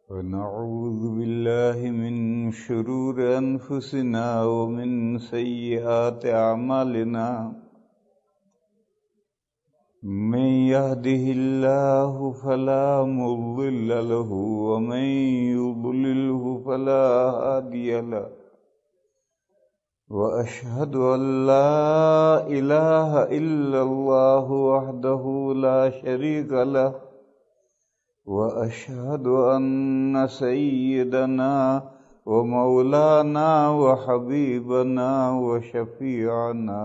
ونعوذ بالله من شرور أنفسنا ومن سيئات أعمالنا من يهده الله فلا مضل له ومن يضلله فلا هادي له وأشهد أن لا إله إلا الله وحده لا شريك له وأشهد أن سيدنا ومولانا وحبيبنا وشفيعنا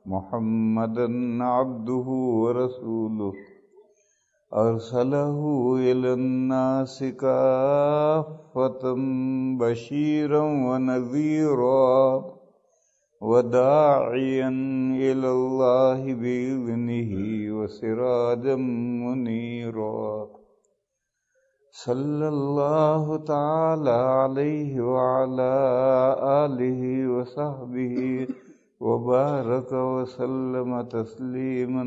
محمدا عبده ورسوله أرسله إلى الناس كافة بشيرا ونذيرا وداعيا إلى الله بإذنه وسراجا منيرا صلى الله تعالى عليه وعلى آله وصحبه وبارك وسلم تسليما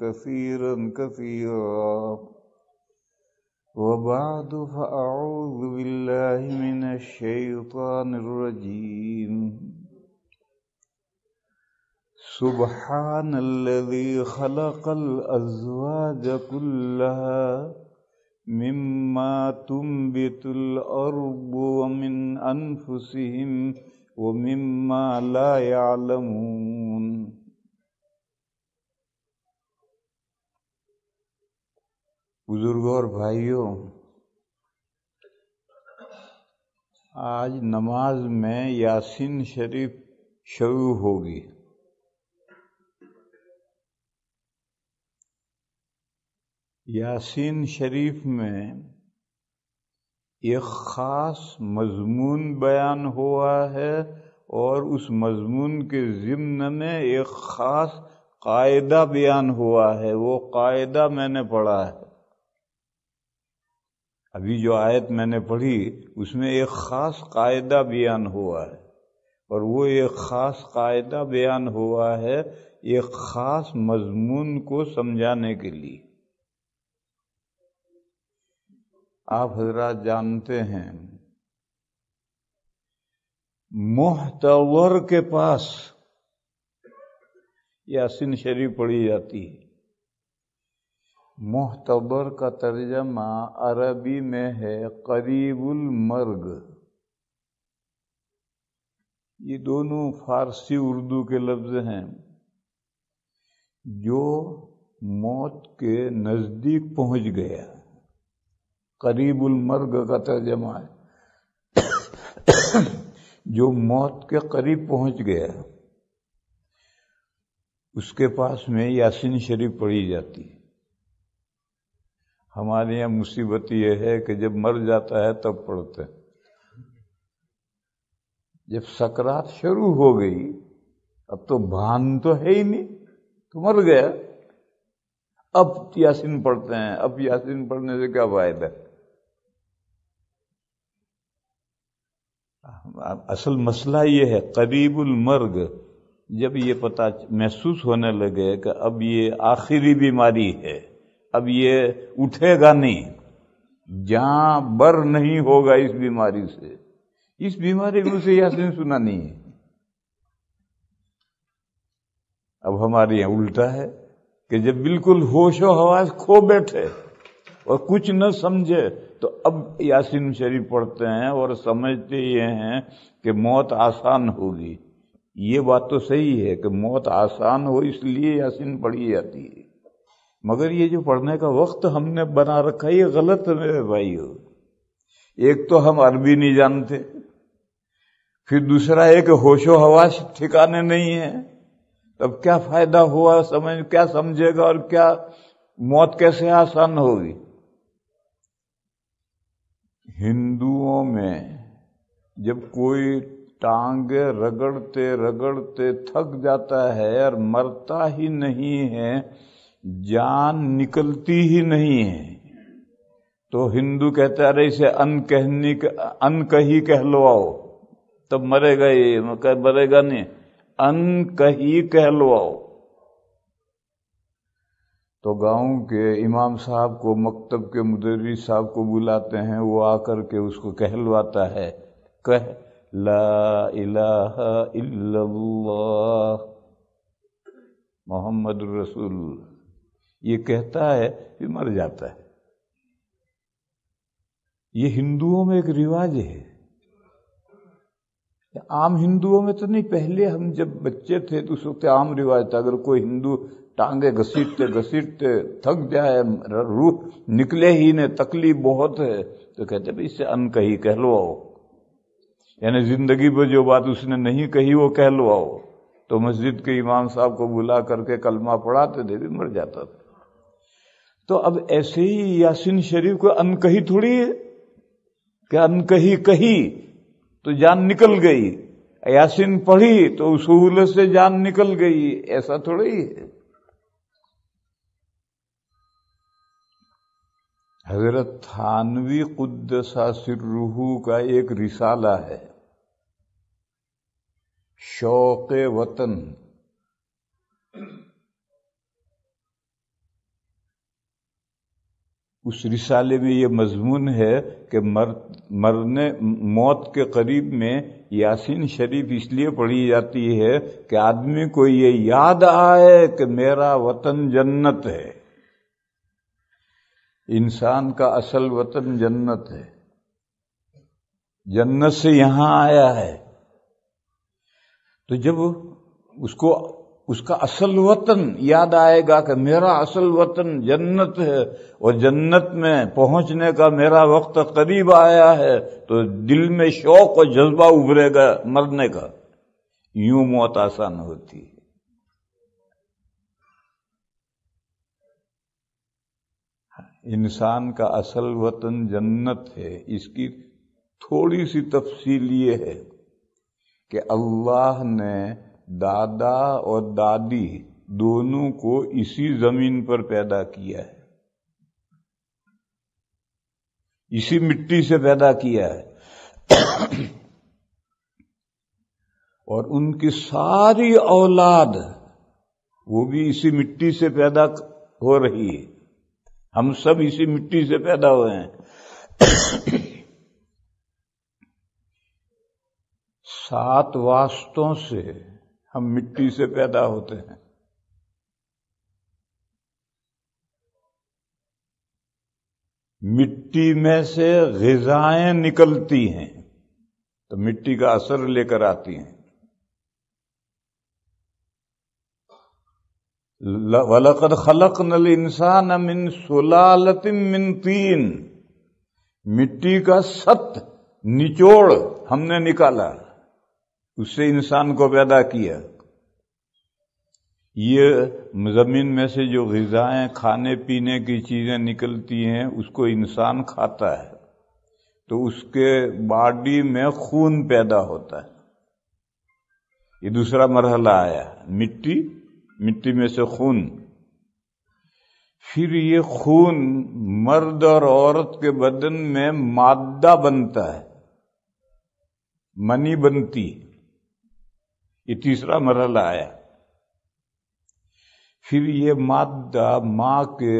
كثيرا كثيرا وبعد فأعوذ بالله من الشيطان الرجيم سبحان الذي خلق الأزواج كلها مما تنبت الأرض ومن أنفسهم ومما لا يعلمون بزرگوں اور بھائیوں، آج نماز میں یاسین شریف شروع ہوگی۔ یاسین شریف میں ایک خاص مضمون بیان ہوا ہے اور اس مضمون کے ضمن میں ایک خاص قاعدہ بیان ہوا ہے۔ وہ قاعدہ میں نے پڑھا ہے، ابھی جو آیت میں نے پڑھی اس میں ایک خاص قاعدہ بیان ہوا ہے، اور وہ ایک خاص قاعدہ بیان ہوا ہے ایک خاص مضمون کو سمجھانے کے لیے۔ آپ حضرات جانتے ہیں محتور کے پاس یاسین شریف پڑھی جاتی ہے۔ محتور کا ترجمہ عربی میں ہے قریب المرگ۔ یہ دونوں فارسی اردو کے لفظ ہیں جو موت کے نزدیک پہنچ گیا۔ قریب المرگ کا ترجمہ ہے جو موت کے قریب پہنچ گیا، اس کے پاس میں یاسین شریف پڑھی جاتی ہے۔ ہمارے یہاں مصیبت یہ ہے کہ جب مر جاتا ہے تب پڑھتے ہیں، جب سکرات شروع ہو گئی اب تو بھان تو ہے ہی نہیں، تو مر گیا، اب یاسین پڑھتے ہیں۔ اب یاسین پڑھنے سے کیا فائدہ؟ اصل مسئلہ یہ ہے قریب المرگ، جب یہ پتہ محسوس ہونے لگے کہ اب یہ آخری بیماری ہے، اب یہ اٹھے گا نہیں، جہاں بر نہیں ہوگا اس بیماری سے، اس بیماری میں اسے یاسین سنا نہیں ہے۔ اب ہمارے یہاں الٹا ہے کہ جب بالکل ہوش و حواس کھو بیٹھے اور کچھ نہ سمجھے تو اب یاسین شریف پڑھتے ہیں اور سمجھتے یہ ہیں کہ موت آسان ہوگی۔ یہ بات تو صحیح ہے کہ موت آسان ہو اس لیے یاسین پڑھی جاتی ہے، مگر یہ جو پڑھنے کا وقت ہم نے بنا رکھا ہے یہ غلط ہے میرے بھائیو۔ ایک تو ہم عربی نہیں جانتے، پھر دوسرا ہے کہ ہوش و حواس ٹھکانے نہیں ہیں، تب کیا فائدہ ہوا؟ کیا سمجھے گا اور کیا موت کیسے آسان ہوگی؟ ہندوؤں میں جب کوئی ٹانگیں رگڑتے رگڑتے تھک جاتا ہے اور مرتا ہی نہیں ہے، جان نکلتی ہی نہیں ہے، تو ہندو کہتا ہے ارے اسے ان کہی کہلواؤ، تب مرے گا، یہ مرے گا نہیں، ان کہی کہلواؤ۔ تو گاؤں کے امام صاحب کو، مکتب کے مدرس صاحب کو بلاتے ہیں، وہ آ کر کے اس کو کہلواتا ہے، کہہ لا الہ الا اللہ محمد رسول، یہ کہتا ہے پھر مر جاتا ہے۔ یہ ہندوؤں میں ایک رواج ہے، عام ہندوؤں میں تو نہیں، پہلے ہم جب بچے تھے تو اس وقت عام رواج تھا، اگر کوئی ہندو ٹانگیں گھسیٹتے تھک جائے، روح نکلے ہی نے، تکلیف بہت ہے، تو کہتے ہیں اس سے ان کہی کہلواؤ، یعنی زندگی میں جو بات اس نے نہیں کہی وہ کہلواؤ۔ تو مسجد کے امام صاحب کو بلا کر کے کلمہ پڑھاتے تھے، بھی مر جاتا تھا۔ تو اب ایسے ہی یاسین شریف کو ان کہی تھوڑی ہے کہ ان کہی تو جان نکل گئی، یاسین پڑھی تو سہولت سے جان نکل گئی، ایسا تھوڑی ہے۔ حضرت تھانوی قدس سرہ کا ایک رسالہ ہے، شوق وطن۔ اس رسالے میں یہ مضمون ہے کہ موت کے قریب میں یاسین شریف اس لیے پڑھی جاتی ہے کہ آدمی کو یہ یاد آئے کہ میرا وطن جنت ہے، انسان کا اصل وطن جنت ہے، جنت سے یہاں آیا ہے۔ تو جب اس کا اصل وطن یاد آئے گا کہ میرا اصل وطن جنت ہے اور جنت میں پہنچنے کا میرا وقت قریب آیا ہے، تو دل میں شوق اور جذبہ ابھرے گا مرنے کا۔ یوں موت آسان ہوتی ہے۔ انسان کا اصل وطن جنت ہے۔ اس کی تھوڑی سی تفصیل یہ ہے کہ اللہ نے دادا اور دادی دونوں کو اسی زمین پر پیدا کیا ہے، اسی مٹی سے پیدا کیا ہے، اور ان کی ساری اولاد وہ بھی اسی مٹی سے پیدا ہو رہی ہے۔ ہم سب اسی مٹی سے پیدا ہوئے ہیں۔ 7 واسطوں سے ہم مٹی سے پیدا ہوتے ہیں۔ مٹی میں سے غذائیں نکلتی ہیں تو مٹی کا اثر لے کر آتی ہیں۔ وَلَقَدْ خَلَقْنَا الْإِنسَانَ مِنْ سُلَالَةٍ مِّن طِينٍ، مٹی کا ست نچوڑ ہم نے نکالا، اس سے انسان کو پیدا کیا۔ یہ زمین میں سے جو غذائیں کھانے پینے کی چیزیں نکلتی ہیں اس کو انسان کھاتا ہے تو اس کے باڈی میں خون پیدا ہوتا ہے۔ یہ دوسرا مرحلہ آیا، مٹی میں سے خون۔ پھر یہ خون مرد اور عورت کے بدن میں مادہ بنتا ہے، منی بنتی، یہ تیسرا مرحلہ آیا۔ پھر یہ مادہ ماں کے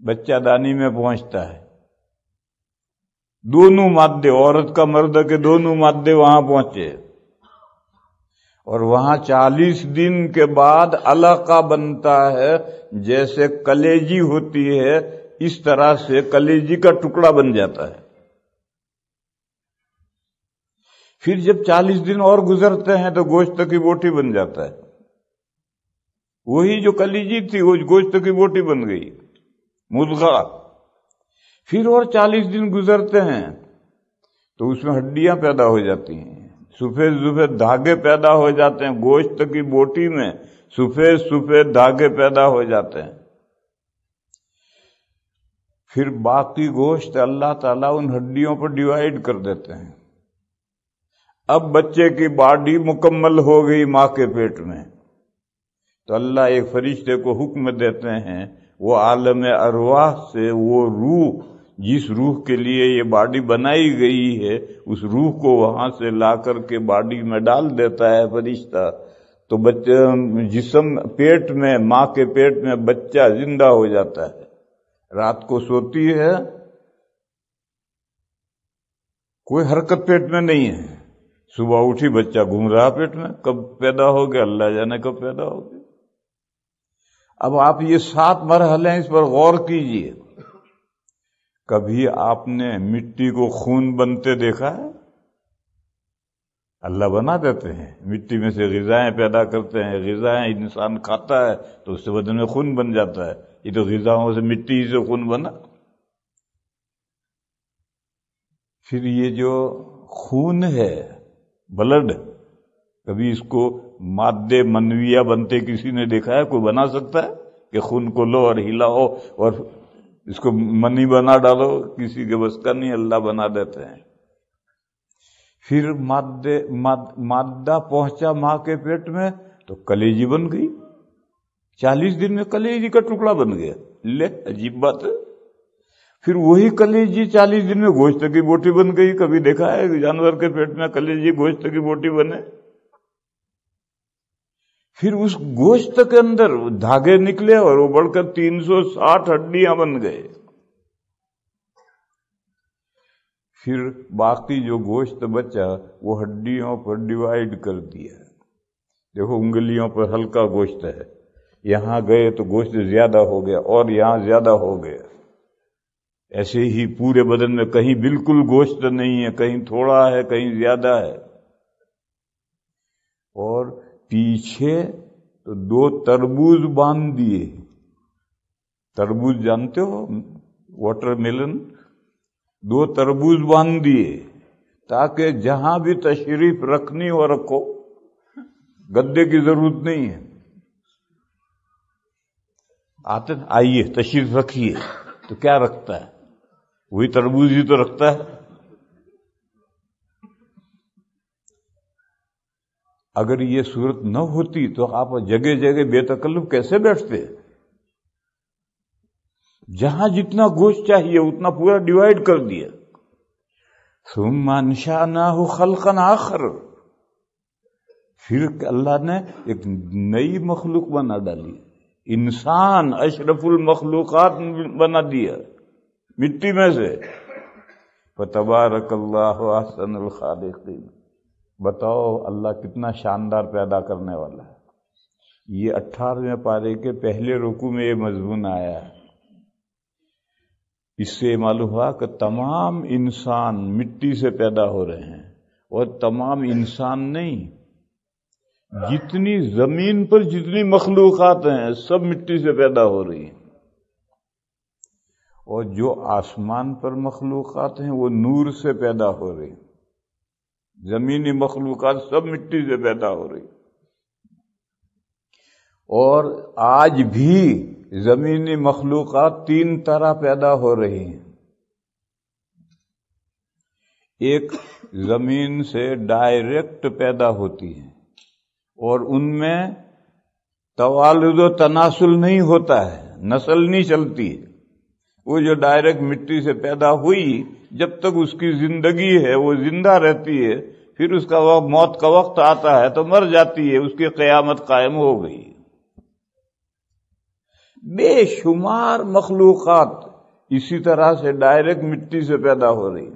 بچہ دانی میں پہنچتا ہے، دونوں مادے، عورت کا مرد کے دونوں مادے وہاں پہنچے، اور وہاں 40 دن کے بعد علقہ بنتا ہے، جیسے کلیجی ہوتی ہے اس طرح سے کلیجی کا ٹکڑا بن جاتا ہے۔ پھر جب 40 دن اور گزرتے ہیں تو گوشت کی بوٹی بن جاتا ہے، وہی جو کلیجی تھی وہ گوشت کی بوٹی بن گئی، مضغہ۔ پھر اور 40 دن گزرتے ہیں تو اس میں ہڈیاں پیدا ہو جاتی ہیں، سفید سفید دھاگے پیدا ہو جاتے ہیں، گوشت کی بوٹی میں سفید سفید دھاگے پیدا ہو جاتے ہیں۔ پھر باقی گوشت اللہ تعالیٰ ان ہڈیوں پر ڈیوائیڈ کر دیتے ہیں۔ اب بچے کی باڈی مکمل ہو گئی ماں کے پیٹ میں، تو اللہ ایک فرشتے کو حکم دیتے ہیں، وہ عالم ارواح سے وہ روح، جس روح کے لیے یہ باڈی بنائی گئی ہے، اس روح کو وہاں سے لا کر کے باڈی میں ڈال دیتا ہے فرشتہ۔ تو بچہ جسم پیٹ میں، ماں کے پیٹ میں بچہ زندہ ہو جاتا ہے، رات کو سوتی ہے، کوئی حرکت پیٹ میں نہیں ہے، صبح اٹھی بچہ گھوم رہا پیٹ میں، کب پیدا ہو گیا اللہ جانے کب پیدا ہو گیا۔ اب آپ یہ 7 مرحلے ہیں، اس پر غور کیجئے۔ کبھی آپ نے مٹی کو خون بنتے دیکھا ہے؟ اللہ بنا دیتے ہیں، مٹی میں سے غذائیں پیدا کرتے ہیں، غذائیں انسان کھاتا ہے تو اس سے بدن میں خون بن جاتا ہے، یہ تو غذاؤں سے مٹی سے خون بنا۔ پھر یہ جو خون ہے، بلڈ، کبھی اس کو مادے منویہ بنتے کسی نے دیکھا ہے؟ کوئی بنا سکتا ہے کہ خون کو لو اور ہلاؤ اور اس کو منی بنا ڈالو؟ کسی کے بس کا نہیں، اللہ بنا دیتے ہیں۔ پھر مادہ پہنچا ماں کے پیٹ میں تو کلیجی بن گئی، 40 دن میں کلیجی کا ٹکڑا بن گیا، لے عجیب بات ہے۔ پھر وہی کلیجی 40 دن میں گوشت کی بوٹی بن گئی۔ کبھی دیکھا ہے جانور کے پیٹ میں کلیجی گوشت کی بوٹی بنے؟ پھر اس گوشت کے اندر دھاگے نکلے اور وہ بڑھ کر 360 ہڈیاں بن گئے۔ پھر باقی جو گوشت بچا وہ ہڈیوں پر ڈیوائیڈ کر دیا۔ دیکھو انگلیوں پر ہلکا گوشت ہے، یہاں گئے تو گوشت زیادہ ہو گیا اور یہاں زیادہ ہو گیا۔ ایسے ہی پورے بدن میں کہیں بالکل گوشت نہیں ہے، کہیں تھوڑا ہے، کہیں زیادہ ہے۔ اور پیچھے تو 2 تربوز باندھ دیے۔ تربوز جانتے ہو، واٹر میلن، 2 تربوز باندھ دیے تاکہ جہاں بھی تشریف رکھنی ہو رکھو، گدے کی ضرورت نہیں ہے۔ آتے آئیے تشریف رکھیے، تو کیا رکھتا ہے؟ وہی تربوز ہی تو رکھتا ہے۔ اگر یہ صورت نہ ہوتی تو آپ جگہ جگہ بے تکلف کیسے بیٹھتے؟ جہاں جتنا گوشت چاہیے اتنا پورا ڈیوائیڈ کر دیا۔ ثم انشأناه خلقا آخر، پھر اللہ نے ایک نئی مخلوق بنا ڈالی، انسان اشرف المخلوقات بنا دیا مٹی میں سے۔ فتبارک اللہ احسن الخالقین۔ بتاؤ اللہ کتنا شاندار پیدا کرنے والا ہے۔ یہ 18ویں پارے کے پہلے رکوع میں یہ مضمون آیا ہے۔ اس سے معلوم ہوا کہ تمام انسان مٹی سے پیدا ہو رہے ہیں، اور تمام انسان نہیں، جتنی زمین پر جتنی مخلوقات ہیں سب مٹی سے پیدا ہو رہی ہیں، اور جو آسمان پر مخلوقات ہیں وہ نور سے پیدا ہو رہی ہیں۔ زمینی مخلوقات سب مٹی سے پیدا ہو رہی، اور آج بھی زمینی مخلوقات 3 طرح پیدا ہو رہی ہیں۔ ایک زمین سے ڈائریکٹ پیدا ہوتی ہیں اور ان میں توالد و تناسل نہیں ہوتا ہے، نسل نہیں چلتی۔ وہ جو ڈائریکٹ مٹی سے پیدا ہوئی، جب تک اس کی زندگی ہے وہ زندہ رہتی ہے، پھر اس کا موت کا وقت آتا ہے تو مر جاتی ہے، اس کی قیامت قائم ہو گئی۔ بے شمار مخلوقات اسی طرح سے ڈائریکٹ مٹی سے پیدا ہو رہی۔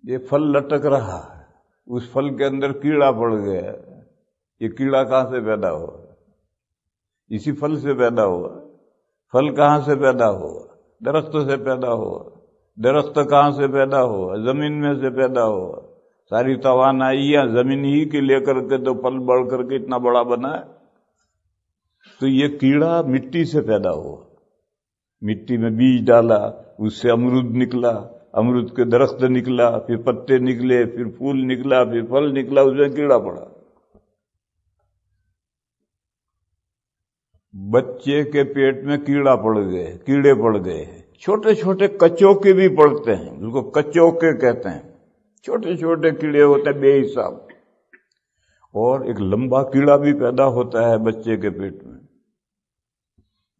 یہ پھل لٹک رہا ہے، اس پھل کے اندر کیڑا پڑ گیا، یہ کیڑا کہاں سے پیدا ہوا؟ اسی پھل سے پیدا ہوا۔ پھل کہاں سے پیدا ہوا؟ درخت سے پیدا ہوا۔ درخت کہاں سے پیدا ہوا؟ زمین میں سے پیدا ہوا۔ ساری توانائیاں زمین ہی کی لے کر کے تو پھل بڑھ کر کے اتنا بڑا بنا ہے۔ تو یہ کیڑا مٹی سے پیدا ہوا، مٹی میں بیج ڈالا، اس سے امرود نکلا، امرود کے درخت نکلا، پھر پتے نکلے، پھر پھول نکلا، پھر پھل نکلا، اس میں کیڑا پڑا۔ بچے کے پیٹ میں کیڑے پڑ گئے، چھوٹے چھوٹے کچوکے بھی پڑتے ہیں، اس کو کچوکے کہتے ہیں، چھوٹے چھوٹے کیڑے ہوتے ہیں بے حساب، اور ایک لمبا کیڑا بھی پیدا ہوتا ہے بچے کے پیٹ میں۔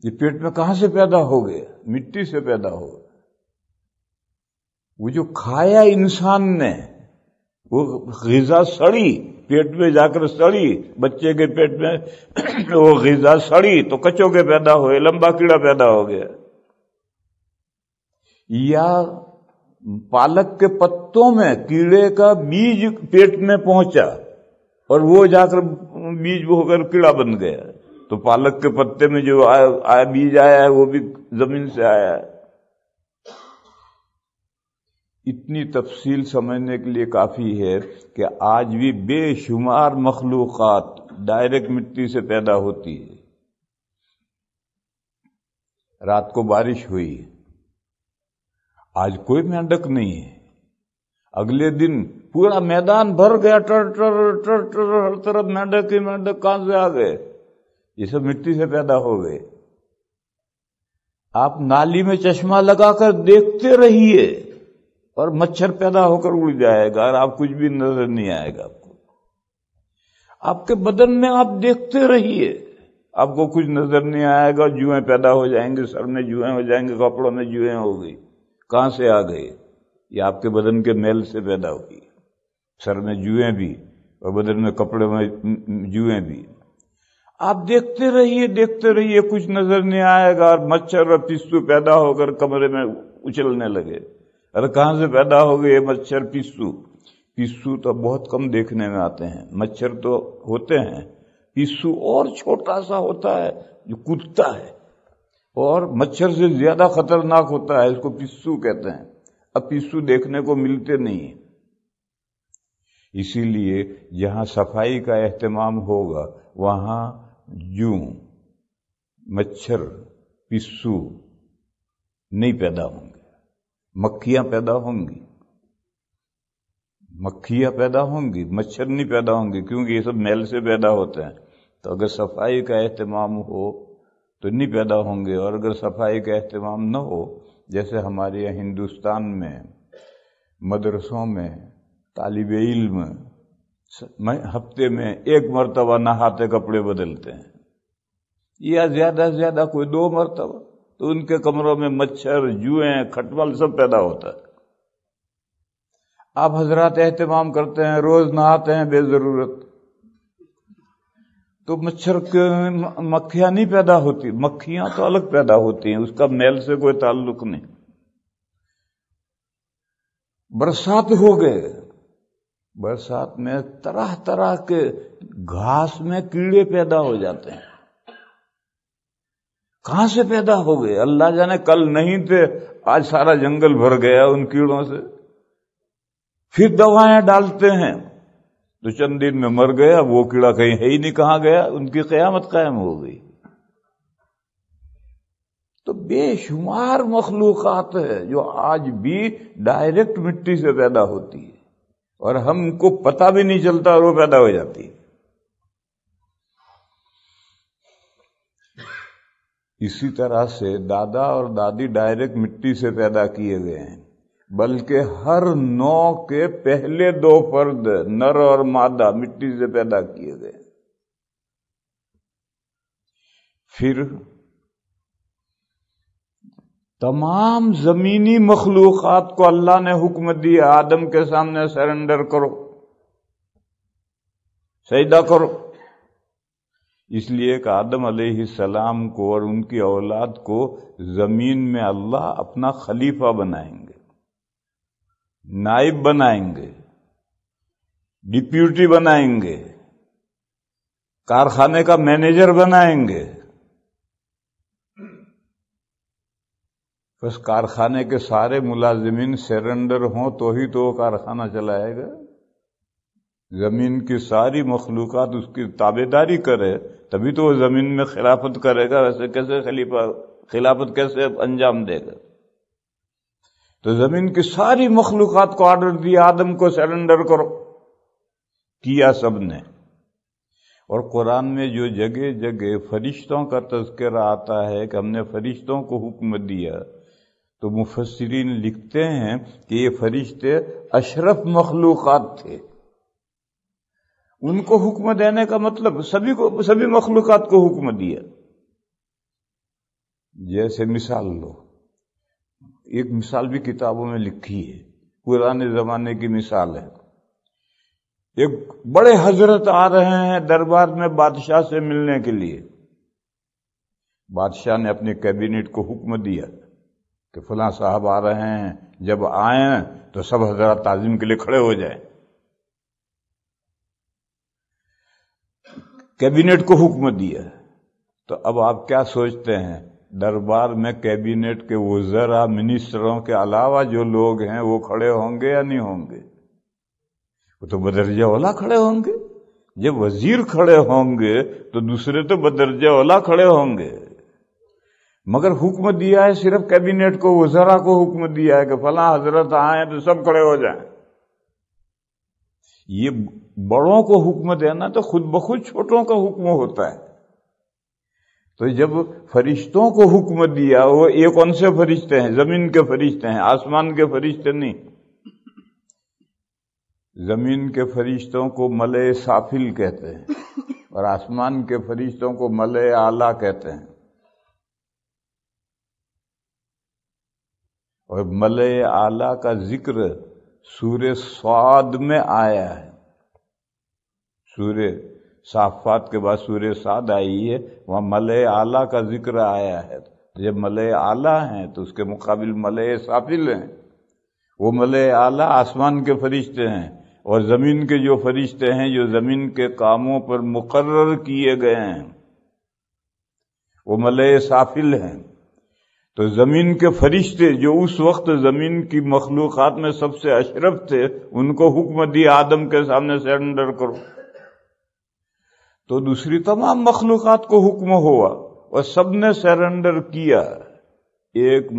یہ پیٹ میں کہاں سے پیدا ہو گیا؟ مٹی سے پیدا ہو گیا۔ وہ جو کھایا انسان نے وہ غذا سڑی، پیٹ میں جا کر سڑی، بچے کے پیٹ میں وہ غذا سڑی تو کچوں کے پیدا ہوئے، لمبا کیڑا پیدا ہو گیا۔ یا پالک کے پتوں میں کیڑے کا بیج پیٹ میں پہنچا اور وہ جا کر بیج ہو کر کیڑا بن گیا، تو پالک کے پتے میں جو بیج آیا ہے وہ بھی زمین سے آیا ہے۔ اتنی تفصیل سمجھنے کے لیے کافی ہے کہ آج بھی بے شمار مخلوقات ڈائریکٹ مٹی سے پیدا ہوتی ہے۔ رات کو بارش ہوئی، آج کوئی مینڈک نہیں ہے، اگلے دن پورا میدان بھر گیا، ٹر ٹر ٹر ٹر، ہر طرف مینڈک ہی مینڈک، کہاں سے آ گئے؟ یہ سب مٹی سے پیدا ہو گئے۔ آپ نالی میں چشمہ لگا کر دیکھتے رہیے اور مچھر پیدا ہو کر اڑ جائے گا اور آپ کچھ بھی نظر نہیں آئے گا آپ کو۔ آپ کے بدن میں آپ دیکھتے رہیے، آپ کو کچھ نظر نہیں آئے گا، جوئیں پیدا ہو جائیں گے، سر میں جوئیں ہو جائیں گے، کپڑوں میں جوئیں ہو گئی، کہاں سے آ گئے؟ یہ آپ کے بدن کے میل سے پیدا ہوئی، سر میں جوئیں بھی اور بدن میں کپڑے میں جوئیں بھی۔ آپ دیکھتے رہیے، کچھ نظر نہیں آئے گا اور مچھر اور پسو پیدا ہو کر کمرے میں اچھلنے لگے۔ ارے کہاں سے پیدا ہو گئے مچھر پسو تو بہت کم دیکھنے میں آتے ہیں، مچھر تو ہوتے ہیں، پسو اور چھوٹا سا ہوتا ہے جو کودتا ہے اور مچھر سے زیادہ خطرناک ہوتا ہے، اس کو پسو کہتے ہیں۔ اب پسو دیکھنے کو ملتے نہیں، اسی لیے جہاں صفائی کا اہتمام ہوگا وہاں جوں، مچھر، پسو نہیں پیدا ہوں گے، مکھیاں پیدا ہوں گی، مچھر نہیں پیدا ہوں گے، کیونکہ یہ سب میل سے پیدا ہوتے ہیں۔ تو اگر صفائی کا اہتمام ہو تو نہیں پیدا ہوں گے، اور اگر صفائی کا اہتمام نہ ہو، جیسے ہمارے یہاں ہندوستان میں مدرسوں میں طالب علم ہفتے میں 1 مرتبہ نہاتے کپڑے بدلتے ہیں، یا زیادہ سے زیادہ کوئی 2 مرتبہ، تو ان کے کمروں میں مچھر، جوئیں، کھٹمل سب پیدا ہوتا ہے۔ آپ حضرات اہتمام کرتے ہیں، روز نہاتے ہیں بے ضرورت، تو مچھر کے مکھیاں نہیں پیدا ہوتی، مکھیاں تو الگ پیدا ہوتی ہیں، اس کا میل سے کوئی تعلق نہیں۔ برسات ہو گئے، برسات میں طرح طرح کے گھاس میں کیڑے پیدا ہو جاتے ہیں، کہاں سے پیدا ہو گئے؟ اللہ جانے، کل نہیں تھے، آج سارا جنگل بھر گیا ان کیڑوں سے۔ پھر دوائیں ڈالتے ہیں تو چند دن میں مر گیا، وہ کیڑا کہیں ہے ہی نہیں، کہاں گیا؟ ان کی قیامت قائم ہو گئی۔ تو بے شمار مخلوقات ہے جو آج بھی ڈائریکٹ مٹی سے پیدا ہوتی ہے اور ہم کو پتہ بھی نہیں چلتا اور وہ پیدا ہو جاتی ہے۔ اسی طرح سے دادا اور دادی ڈائریکٹ مٹی سے پیدا کیے گئے ہیں، بلکہ ہر نوع کے پہلے 2 فرد نر اور مادہ مٹی سے پیدا کیے گئے۔ پھر تمام زمینی مخلوقات کو اللہ نے حکم دیا آدم کے سامنے سرنڈر کرو، سجدہ کرو، اس لیے کہ آدم علیہ السلام کو اور ان کی اولاد کو زمین میں اللہ اپنا خلیفہ بنائیں گے، نائب بنائیں گے، ڈپیوٹی بنائیں گے، کارخانے کا مینیجر بنائیں گے۔ بس کارخانے کے سارے ملازمین سرنڈر ہوں تو ہی تو وہ کارخانہ چلائے گا۔ زمین کی ساری مخلوقات اس کی تابعداری کرے تبھی تو وہ زمین میں خلافت کرے گا، ویسے کیسے خلافت کیسے انجام دے گا؟ تو زمین کی ساری مخلوقات کو آرڈر دیا آدم کو سرنڈر کرو، کیا سب نے۔ اور قرآن میں جو جگہ جگہ فرشتوں کا تذکرہ آتا ہے کہ ہم نے فرشتوں کو حکم دیا، تو مفسرین لکھتے ہیں کہ یہ فرشتے اشرف مخلوقات تھے، ان کو حکم دینے کا مطلب سبھی مخلوقات کو حکم دیا۔ جیسے مثال لو، ایک مثال بھی کتابوں میں لکھی ہے، پرانے زمانے کی مثال ہے۔ ایک بڑے حضرت آ رہے ہیں دربار میں بادشاہ سے ملنے کے لیے. بادشاہ نے اپنی کیبنٹ کو حکم دیا کہ فلاں صاحب آ رہے ہیں، جب آئیں تو سب حضرات تعظیم کے لیے کھڑے ہو جائیں. کیبنٹ کو حکم دیا. تو اب آپ کیا سوچتے ہیں، دربار میں کیبنٹ کے وزراء منسٹروں کے علاوہ جو لوگ ہیں وہ کھڑے ہوں گے یا نہیں ہوں گے؟ وہ تو بدرجہ اولا کھڑے ہوں گے. جب وزیر کھڑے ہوں گے تو دوسرے تو بدرجہ اولا کھڑے ہوں گے. مگر حکم دیا ہے صرف کیبنٹ کو، وزراء کو حکم دیا ہے کہ فلاں حضرت آئیں تو سب کھڑے ہو جائیں. یہ بڑوں کو حکم دینا تو خود بخود چھوٹوں کا حکم ہوتا ہے. تو جب فرشتوں کو حکم دیا، وہ یہ کون سے فرشتے ہیں؟ زمین کے فرشتے ہیں، آسمان کے فرشتے نہیں. زمین کے فرشتوں کو ملائے سافل کہتے ہیں اور آسمان کے فرشتوں کو ملائے اعلیٰ کہتے ہیں. اور ملائے اعلیٰ کا ذکر سورہ صاد میں آیا ہے. سورہ صافات کے بعد سورہ صاد آئی ہے، وہاں ملائے اعلیٰ کا ذکر آیا ہے. جب ملائے اعلیٰ ہیں تو اس کے مقابل ملائے سافل ہیں. وہ ملائے اعلیٰ آسمان کے فرشتے ہیں، اور زمین کے جو فرشتے ہیں جو زمین کے کاموں پر مقرر کیے گئے ہیں وہ ملائے سافل ہیں. تو زمین کے فرشتے جو اس وقت زمین کی مخلوقات میں سب سے اشرف تھے، ان کو حکم دیا آدم کے سامنے سرنڈر کرو. تو دوسری تمام مخلوقات کو حکم ہوا اور سب نے سرنڈر کیا. ایک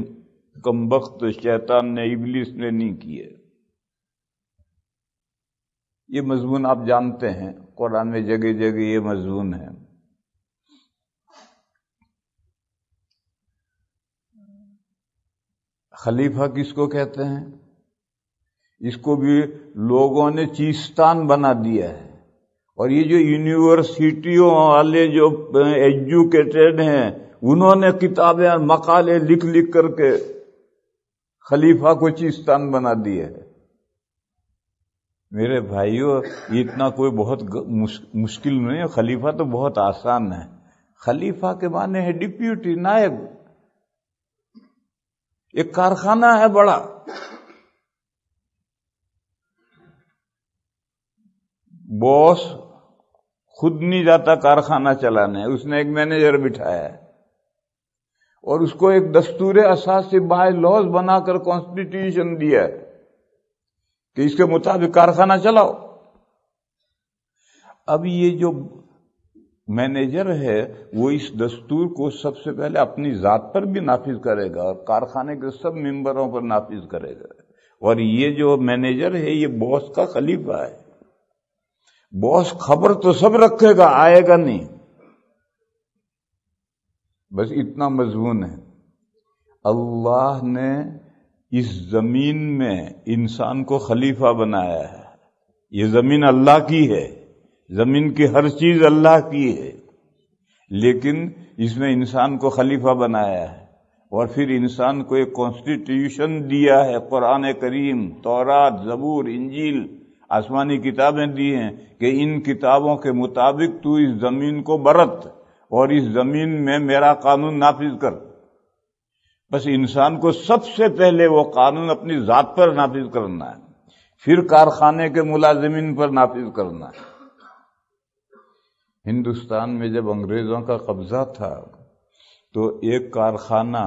کمبخت شیطان نے، ابلیس نے نہیں کیے. یہ مضمون آپ جانتے ہیں، قرآن میں جگہ جگہ یہ مضمون ہے. خلیفہ کس کو کہتے ہیں؟ اس کو بھی لوگوں نے چیستان بنا دیا ہے. اور یہ جو یونیورسٹیوں والے جو ایجوکیٹڈ ہیں، انہوں نے کتابیں اور مقالے لکھ لکھ کر کے خلیفہ کو چیستان بنا دیا ہے. میرے بھائیو، یہ اتنا کوئی بہت مشکل نہیں ہے. خلیفہ تو بہت آسان ہے. خلیفہ کے معنی ہے ڈپیوٹی، نائب. ایک کارخانہ ہے بڑا، باس خود نہیں جاتا کارخانہ چلانے، اس نے ایک مینیجر بٹھایا ہے اور اس کو ایک دستور اساسی بائی لاز بنا کر کانسٹیٹیوشن دیا ہے کہ اس کے مطابق کارخانہ چلاؤ. اب یہ جو مینیجر ہے وہ اس دستور کو سب سے پہلے اپنی ذات پر بھی نافذ کرے گا اور کارخانے کے سب ممبروں پر نافذ کرے گا. اور یہ جو مینیجر ہے یہ باس کا خلیفہ ہے. باس خبر تو سب رکھے گا، آئے گا نہیں. بس اتنا مضمون ہے. اللہ نے اس زمین میں انسان کو خلیفہ بنایا ہے. یہ زمین اللہ کی ہے، زمین کی ہر چیز اللہ کی ہے، لیکن اس میں انسان کو خلیفہ بنایا ہے. اور پھر انسان کو ایک کانسٹیٹیوشن دیا ہے. قرآن کریم، تورات، زبور، انجیل، آسمانی کتابیں دی ہیں کہ ان کتابوں کے مطابق تو اس زمین کو برت اور اس زمین میں میرا قانون نافذ کر. بس انسان کو سب سے پہلے وہ قانون اپنی ذات پر نافذ کرنا ہے، پھر کارخانے کے ملازمین پر نافذ کرنا ہے. ہندوستان میں جب انگریزوں کا قبضہ تھا تو ایک کارخانہ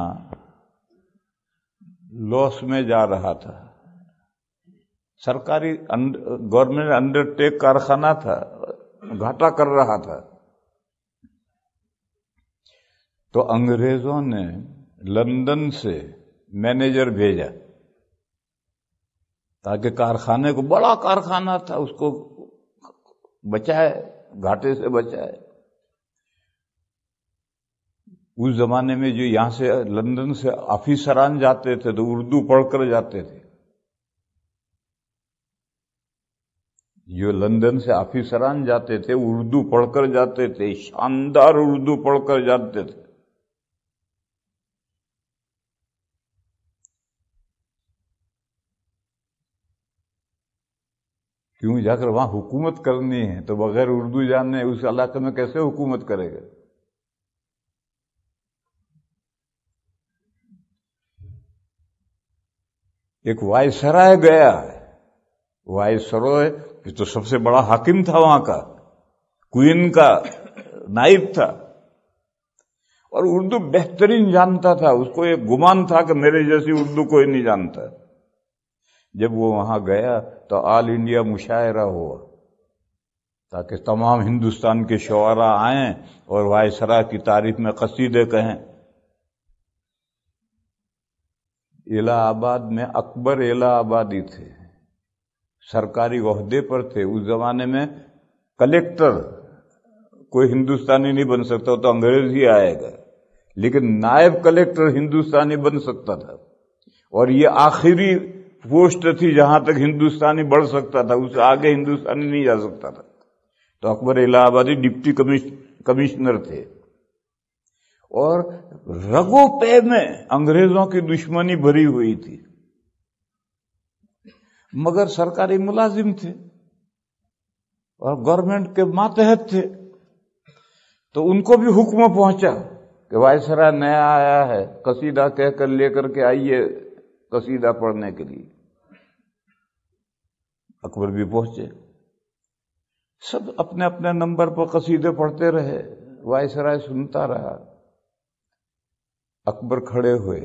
لاس میں جا رہا تھا. سرکاری گورنمنٹ انڈر ٹیک کارخانہ تھا، گھاٹا کر رہا تھا. تو انگریزوں نے لندن سے مینیجر بھیجا تاکہ کارخانے کو، بڑا کارخانہ تھا، اس کو بچائے، گھاٹے سے بچائے. اس زمانے میں جو یہاں سے لندن سے آفیسران جاتے تھے تو اردو پڑھ کر جاتے تھے. جو لندن سے آفیسران جاتے تھے اردو پڑھ کر جاتے تھے، شاندار اردو پڑھ کر جاتے تھے. کیوں جا کر وہاں حکومت کرنی ہے تو بغیر اردو جانے اس علاقے میں کیسے حکومت کرے گا؟ ایک وائسرائے گیا ہے، وائسرائے یہ تو سب سے بڑا حاکم تھا وہاں کا، کوئین کا نائب تھا، اور اردو بہترین جانتا تھا. اس کو ایک گمان تھا کہ میرے جیسی اردو کوئی نہیں جانتا. جب وہ وہاں گیا تو آل انڈیا مشاعرہ ہوا تاکہ تمام ہندوستان کے شعراء آئیں اور وائسرا کی تعریف میں قصیدے کہیں. الہ آباد میں اکبر الہ آبادی تھے، سرکاری عہدے پر تھے. اس زمانے میں کلیکٹر کوئی ہندوستانی نہیں بن سکتا تو انگریز ہی آئے گا، لیکن نائب کلیکٹر ہندوستانی بن سکتا تھا، اور یہ آخری پوسٹ تھی جہاں تک ہندوستانی بڑھ سکتا تھا، اس سے آگے ہندوستانی نہیں جا سکتا تھا. تو اکبر الہ آبادی ڈپٹی کمشنر تھے، اور رگوں پے میں انگریزوں کی دشمنی بھری ہوئی تھی، مگر سرکاری ملازم تھے اور گورنمنٹ کے ماتحت تھے. تو ان کو بھی حکم پہنچا کہ وائسرا نیا آیا ہے، قصیدہ کہہ کر لے کر کے آئیے قصیدہ پڑھنے کے لیے. اکبر بھی پہنچے، سب اپنے اپنے نمبر پر قصیدے پڑھتے رہے، وائسرا سنتا رہا. اکبر کھڑے ہوئے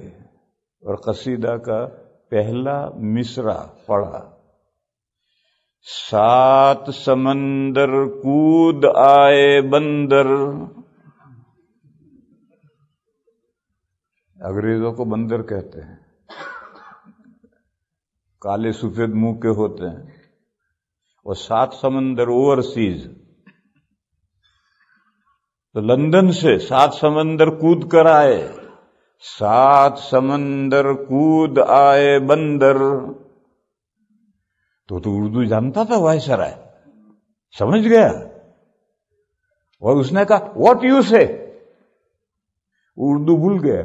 اور قصیدہ کا پہلا مصرع پڑھا. 7 سمندر کود آئے بندر. انگریزوں کو بندر کہتے ہیں، کالے سفید منہ کے ہوتے ہیں، اور 7 سمندر اوورسیز. تو لندن سے 7 سمندر کود کر آئے. 7 سمندر کود آئے بندر. تو اردو جانتا تھا وائسرائے، سمجھ گیا، اور اس نے کہا واٹ یو سے. اردو بھول گیا.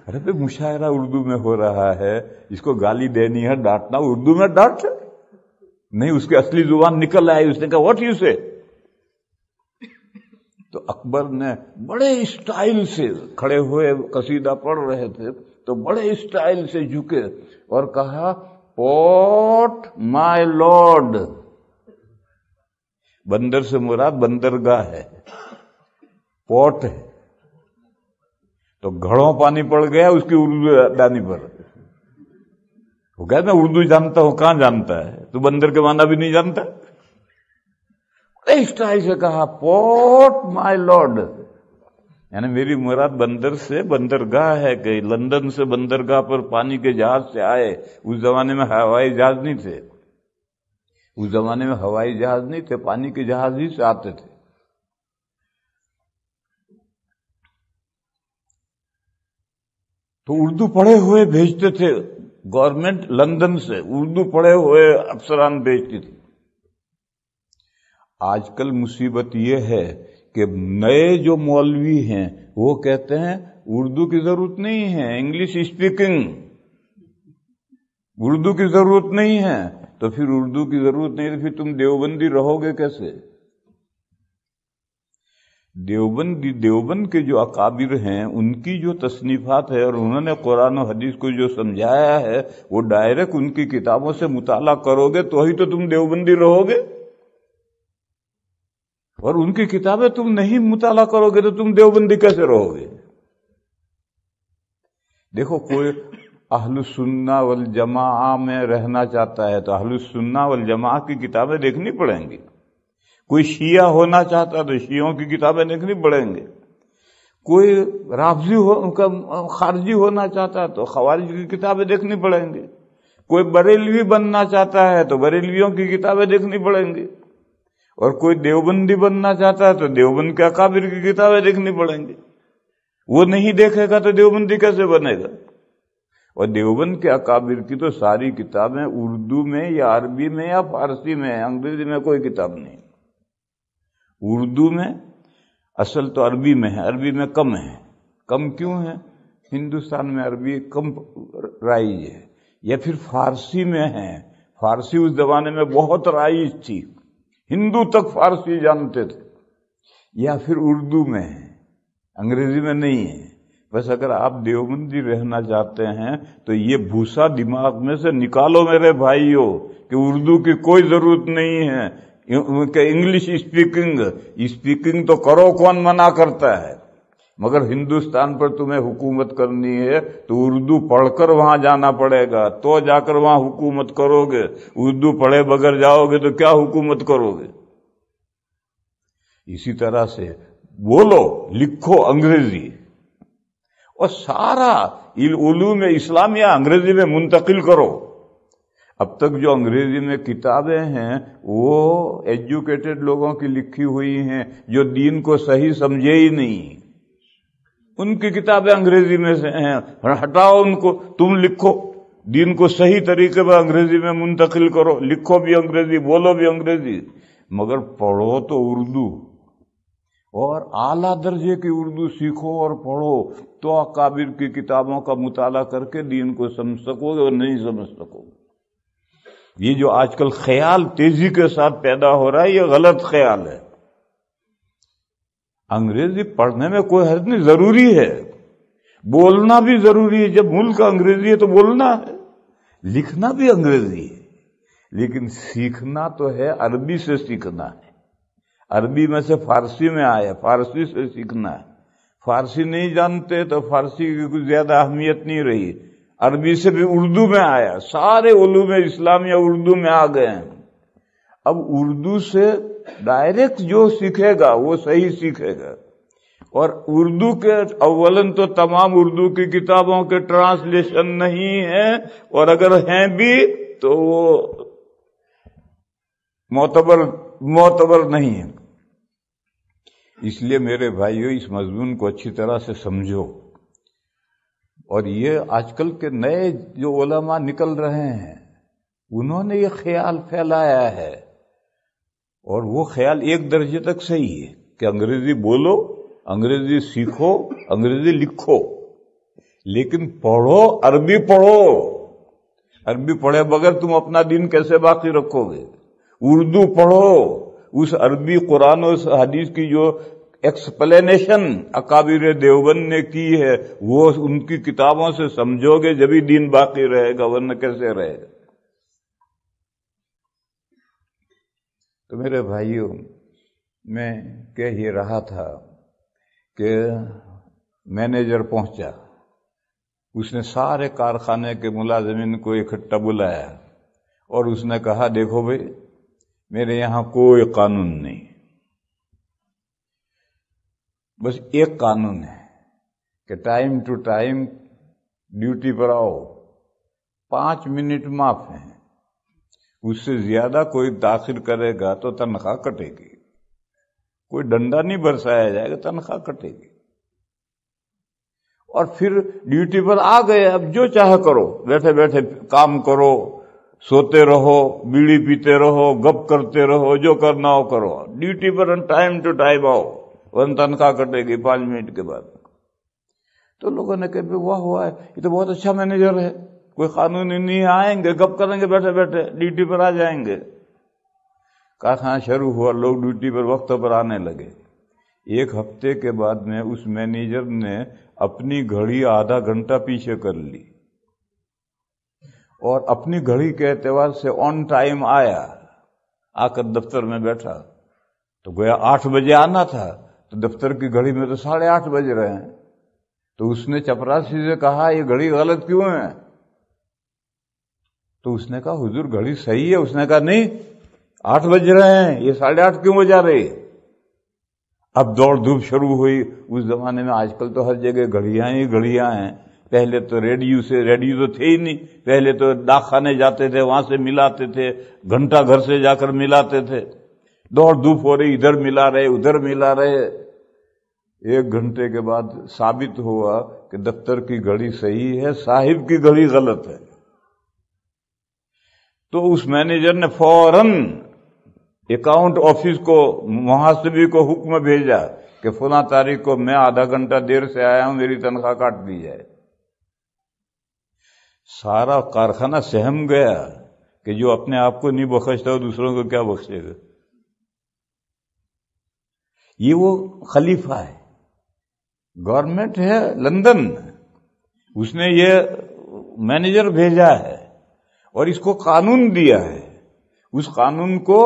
ارے بھائی مشاعرہ اردو میں ہو رہا ہے، اس کو گالی دینی ہے، ڈانٹنا، اردو میں ڈانٹ نہیں، اس کی اصلی زبان نکل آئی. اس نے کہا واٹ یو سے. تو اکبر نے بڑے اسٹائل سے، کھڑے ہوئے قصیدہ پڑھ رہے تھے تو بڑے اسٹائل سے جھکے اور کہا پورٹ مائی لارڈ. بندر سے مراد بندرگاہ ہے، پورٹ ہے. تو گھڑوں پانی پڑ گیا اس کی اردو دانی پر. وہ کہتا میں اردو جانتا ہوں. کہاں جانتا ہے تو؟ بندر کے معنی بھی نہیں جانتا. اس طرح سے کہا پورٹ مائی لارڈ، یعنی میری مراد بندر سے بندرگاہ ہے کہ لندن سے بندرگاہ پر پانی کے جہاز سے آئے. اس زمانے میں ہوائی جہاز نہیں تھے، اس زمانے میں ہوائی جہاز نہیں تھے، پانی کے جہاز ہی سے آتے تھے. تو اردو پڑھے ہوئے بھیجتے تھے گورنمنٹ لندن سے، اردو پڑھے ہوئے افسران بھیجتی تھی. آج کل مصیبت یہ ہے کہ نئے جو مولوی ہیں وہ کہتے ہیں اردو کی ضرورت نہیں ہے، انگلش اسپیکنگ، اردو کی ضرورت نہیں ہے. تو پھر اردو کی ضرورت نہیں تو پھر تم دیوبندی رہو گے کیسے؟ دیوبند کے جو اکابر ہیں ان کی جو تصنیفات ہے اور انہوں نے قرآن و حدیث کو جو سمجھایا ہے وہ ڈائریکٹ ان کی کتابوں سے مطالعہ کرو گے تو ہی تو تم دیوبندی رہو گے، اور ان کی کتابیں تم نہیں مطالعہ کرو گے تو تم دیوبندی کیسے رہو گے؟ دیکھو کوئی اہل السنہ والجماعہ میں رہنا چاہتا ہے تو اہل السنہ والجماعہ کی کتابیں دیکھنی پڑیں گی. کوئی شیعہ ہونا چاہتا ہے تو شیعوں کی کتابیں دیکھنی پڑیں گے. کوئی رافضی خارجی ہونا چاہتا ہے تو خوارج کی کتابیں دیکھنی پڑیں گی. کوئی بریلوی بننا چاہتا ہے تو بریلویوں کی کتابیں دیکھنی پڑیں گی، اور کوئی دیوبندی بننا چاہتا ہے تو دیوبند کے اکابر کی کتابیں دیکھنی پڑیں گی. وہ نہیں دیکھے گا تو دیوبندی کیسے بنے گا؟ اور دیوبند کے اکابر کی تو ساری کتابیں اردو میں یا عربی میں یا فارسی میں، انگریزی میں کوئی کتاب نہیں. اردو میں اصل تو عربی میں ہے، عربی میں کم ہے. کم کیوں ہے؟ ہندوستان میں عربی کم رائج ہے. یا پھر فارسی میں ہے، فارسی اس زمانے میں بہت رائج تھی، ہندو تک فارسی جانتے تھے، یا پھر اردو میں ہے، انگریزی میں نہیں ہے۔ بس اگر آپ دیوبندی رہنا چاہتے ہیں تو یہ بھوسا دماغ میں سے نکالو میرے بھائیوں کہ اردو کی کوئی ضرورت نہیں ہے، کہ انگلش اسپیکنگ تو کرو، کون منع کرتا ہے؟ مگر ہندوستان پر تمہیں حکومت کرنی ہے تو اردو پڑھ کر وہاں جانا پڑے گا، تو جا کر وہاں حکومت کرو گے۔ اردو پڑھے بغیر جاؤ گے تو کیا حکومت کرو گے؟ اسی طرح سے بولو لکھو انگریزی، اور سارا علوم اسلامیہ انگریزی میں منتقل کرو۔ اب تک جو انگریزی میں کتابیں ہیں وہ ایجوکیٹڈ لوگوں کی لکھی ہوئی ہیں جو دین کو صحیح سمجھے ہی نہیں، ان کی کتابیں انگریزی میں سے ہیں، ہٹاؤ ان کو، تم لکھو، دین کو صحیح طریقے پر انگریزی میں منتقل کرو، لکھو بھی انگریزی، بولو بھی انگریزی، مگر پڑھو تو اردو، اور اعلیٰ درجے کی اردو سیکھو اور پڑھو، تو اکابر کی کتابوں کا مطالعہ کر کے دین کو سمجھ سکو گے اور نہیں سمجھ سکو گے۔ یہ جو آج کل خیال تیزی کے ساتھ پیدا ہو رہا ہے یہ غلط خیال ہے۔ انگریزی پڑھنے میں کوئی حرج نہیں، ضروری ہے، بولنا بھی ضروری ہے، جب ملک انگریزی ہے تو بولنا ہے، لکھنا بھی انگریزی ہے، لیکن سیکھنا تو ہے عربی سے سیکھنا ہے، عربی میں سے فارسی میں آیا، فارسی سے سیکھنا ہے، فارسی نہیں جانتے تو فارسی کی کچھ زیادہ اہمیت نہیں رہی، عربی سے بھی اردو میں آیا، سارے علوم اسلامیہ اردو میں آ گئے ہیں۔ اب اردو سے ڈائریکٹ جو سیکھے گا وہ صحیح سیکھے گا، اور اردو کے اولن تو تمام اردو کی کتابوں کے ٹرانسلیشن نہیں ہیں، اور اگر ہیں بھی تو وہ معتبر نہیں ہیں۔ اس لیے میرے بھائیو اس مضمون کو اچھی طرح سے سمجھو، اور یہ آج کل کے نئے جو علماء نکل رہے ہیں انہوں نے یہ خیال پھیلایا ہے، اور وہ خیال ایک درجے تک صحیح ہے کہ انگریزی بولو، انگریزی سیکھو، انگریزی لکھو، لیکن پڑھو، عربی پڑھو، عربی پڑھے بغیر تم اپنا دین کیسے باقی رکھو گے؟ اردو پڑھو، اس عربی قرآن و حدیث کی جو ایکسپلینیشن اکابر دیوبند نے کی ہے وہ ان کی کتابوں سے سمجھو گے جبھی دین باقی رہے گا، ورنہ کیسے رہے گا؟ تو میرے بھائیوں، میں کہہ یہ رہا تھا کہ مینیجر پہنچا، اس نے سارے کارخانے کے ملازمین کو اکٹھا بلایا اور اس نے کہا دیکھو بھائی میرے یہاں کوئی قانون نہیں، بس ایک قانون ہے کہ ٹائم ٹو ٹائم ڈیوٹی پر آؤ، 5 منٹ معاف ہیں، اس سے زیادہ کوئی تاخیر کرے گا تو تنخواہ کٹے گی، کوئی ڈنڈا نہیں برسایا جائے گا، تنخواہ کٹے گی۔ اور پھر ڈیوٹی پر آ گئے، اب جو چاہے کرو، بیٹھے بیٹھے کام کرو، سوتے رہو، بیڑی پیتے رہو، گپ کرتے رہو، جو کرنا ہو کرو، ڈیوٹی پر ٹائم ٹو ٹائم آؤ، ورنہ تنخواہ کٹے گی 5 منٹ کے بعد۔ تو لوگوں نے کہا واہ ہوا ہے، یہ تو بہت اچھا مینیجر ہے، کوئی قانون نہیں، آئیں گے گپ کریں گے بیٹھے بیٹھے، ڈیوٹی پر آ جائیں گے۔ کارخانہ شروع ہوا، لوگ ڈیوٹی پر وقت پر آنے لگے۔ 1 ہفتے کے بعد میں اس مینیجر نے اپنی گھڑی آدھا گھنٹہ پیچھے کر لی، اور اپنی گھڑی کے اعتبار سے آن ٹائم آیا، آ کر دفتر میں بیٹھا، تو گویا 8 بجے آنا تھا، تو دفتر کی گھڑی میں تو 8:30 بج رہے ہیں۔ تو اس نے چپراسی سے کہا یہ گھڑی غلط کیوں ہے؟ تو اس نے کہا حضور گھڑی صحیح ہے۔ اس نے کہا نہیں، 8 بج رہے ہیں، یہ 8:30 کیوں بجا رہی؟ اب دوڑ دھوپ شروع ہوئی۔ اس زمانے میں، آج کل تو ہر جگہ گھڑیاں ہی گھڑیاں ہیں، پہلے تو ریڈیو تو تھے ہی نہیں، پہلے تو ڈاک خانے جاتے تھے، وہاں سے ملاتے تھے، گھنٹہ گھر سے جا کر ملاتے تھے، دوڑ دھوپ ہو رہی، ادھر ملا رہے ادھر ملا رہے۔ 1 گھنٹے کے بعد ثابت ہوا کہ دفتر کی گھڑی صحیح ہے، صاحب کی گھڑی غلط ہے۔ تو اس مینیجر نے فوراً اکاؤنٹ آفس کو، محاسبی کو حکم بھیجا کہ فلاں تاریخ کو میں آدھا گھنٹہ دیر سے آیا ہوں، میری تنخواہ کاٹ دی جائے۔ سارا کارخانہ سہم گیا کہ جو اپنے آپ کو نہیں بخشتا وہ دوسروں کو کیا بخشے گا؟ یہ وہ خلیفہ ہے، گورنمنٹ ہے لندن، اس نے یہ مینیجر بھیجا ہے اور اس کو قانون دیا ہے. اس قانون کو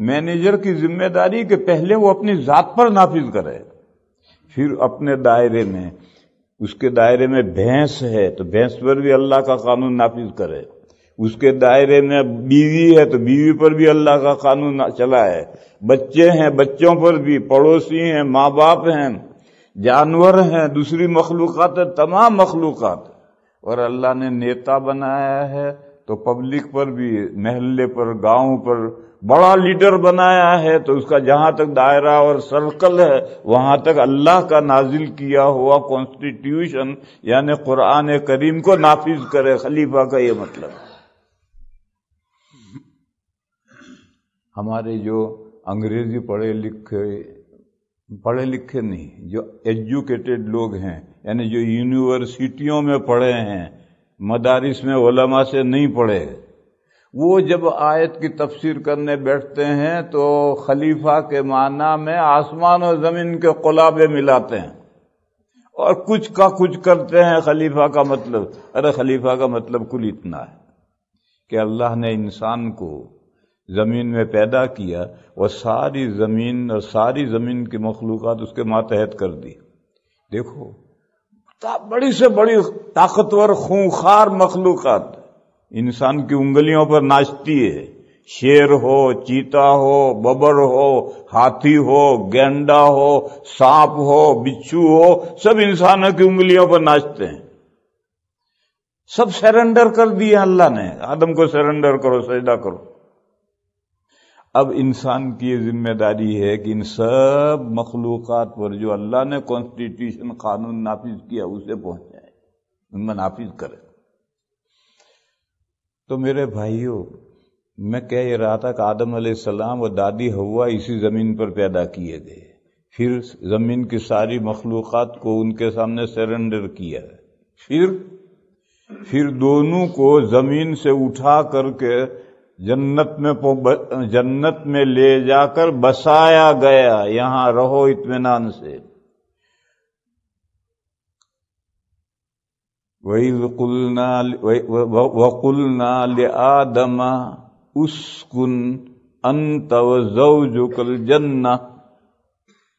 مینیجر کی ذمہ داری کہ پہلے وہ اپنی ذات پر نافذ کرے، پھر اپنے دائرے میں، اس کے دائرے میں بھینس ہے تو بھینس پر بھی اللہ کا قانون نافذ کرے، اس کے دائرے میں بیوی ہے تو بیوی پر بھی اللہ کا قانون چلا ہے، بچے ہیں بچوں پر بھی، پڑوسی ہیں، ماں باپ ہیں، جانور ہیں، دوسری مخلوقات ہیں، تمام مخلوقات. اور اللہ نے نیتا بنایا ہے تو پبلک پر بھی، محلے پر، گاؤں پر بڑا لیڈر بنایا ہے تو اس کا جہاں تک دائرہ اور سرکل ہے وہاں تک اللہ کا نازل کیا ہوا کانسٹیٹیوشن یعنی قرآن کریم کو نافذ کرے. خلیفہ کا یہ مطلب ہے. ہمارے جو انگریزی پڑھے لکھے نہیں، جو ایجوکیٹڈ لوگ ہیں، یعنی جو یونیورسٹیوں میں پڑھے ہیں، مدارس میں علماء سے نہیں پڑھے، وہ جب آیت کی تفسیر کرنے بیٹھتے ہیں تو خلیفہ کے معنی میں آسمان و زمین کے قلابے ملاتے ہیں اور کچھ کا کچھ کرتے ہیں. خلیفہ کا مطلب، ارے خلیفہ کا مطلب کل اتنا ہے کہ اللہ نے انسان کو زمین میں پیدا کیا اور ساری زمین کی مخلوقات اس کے ماتحت کر دی. دیکھو بڑی سے بڑی طاقتور خونخوار مخلوقات انسان کی انگلیوں پر ناچتی ہے. شیر ہو، چیتا ہو، ببر ہو، ہاتھی ہو، گینڈا ہو، سانپ ہو، بچھو ہو، سب انسانوں کی انگلیوں پر ناچتے ہیں. سب سرنڈر کر دیے اللہ نے، آدم کو سرنڈر کرو، سجدہ کرو. اب انسان کی یہ ذمہ داری ہے کہ ان سب مخلوقات پر جو اللہ نے کانسٹیٹیوشن قانون نافذ کیا اسے پہنچائے، ان میں نافذ کرے. تو میرے بھائیوں، میں کہہ یہ رہا تھا کہ آدم علیہ السلام اور دادی حوا اسی زمین پر پیدا کیے گئے، پھر زمین کی ساری مخلوقات کو ان کے سامنے سرنڈر کیا، پھر دونوں کو زمین سے اٹھا کر کے جنت میں لے جا کر بسایا گیا. یہاں رہو اطمینان سے. وَقُلْنَا لِآدَمَ اُسْكُنْ أَنْتَ وَزَوْجُكَ الْجَنَّةَ،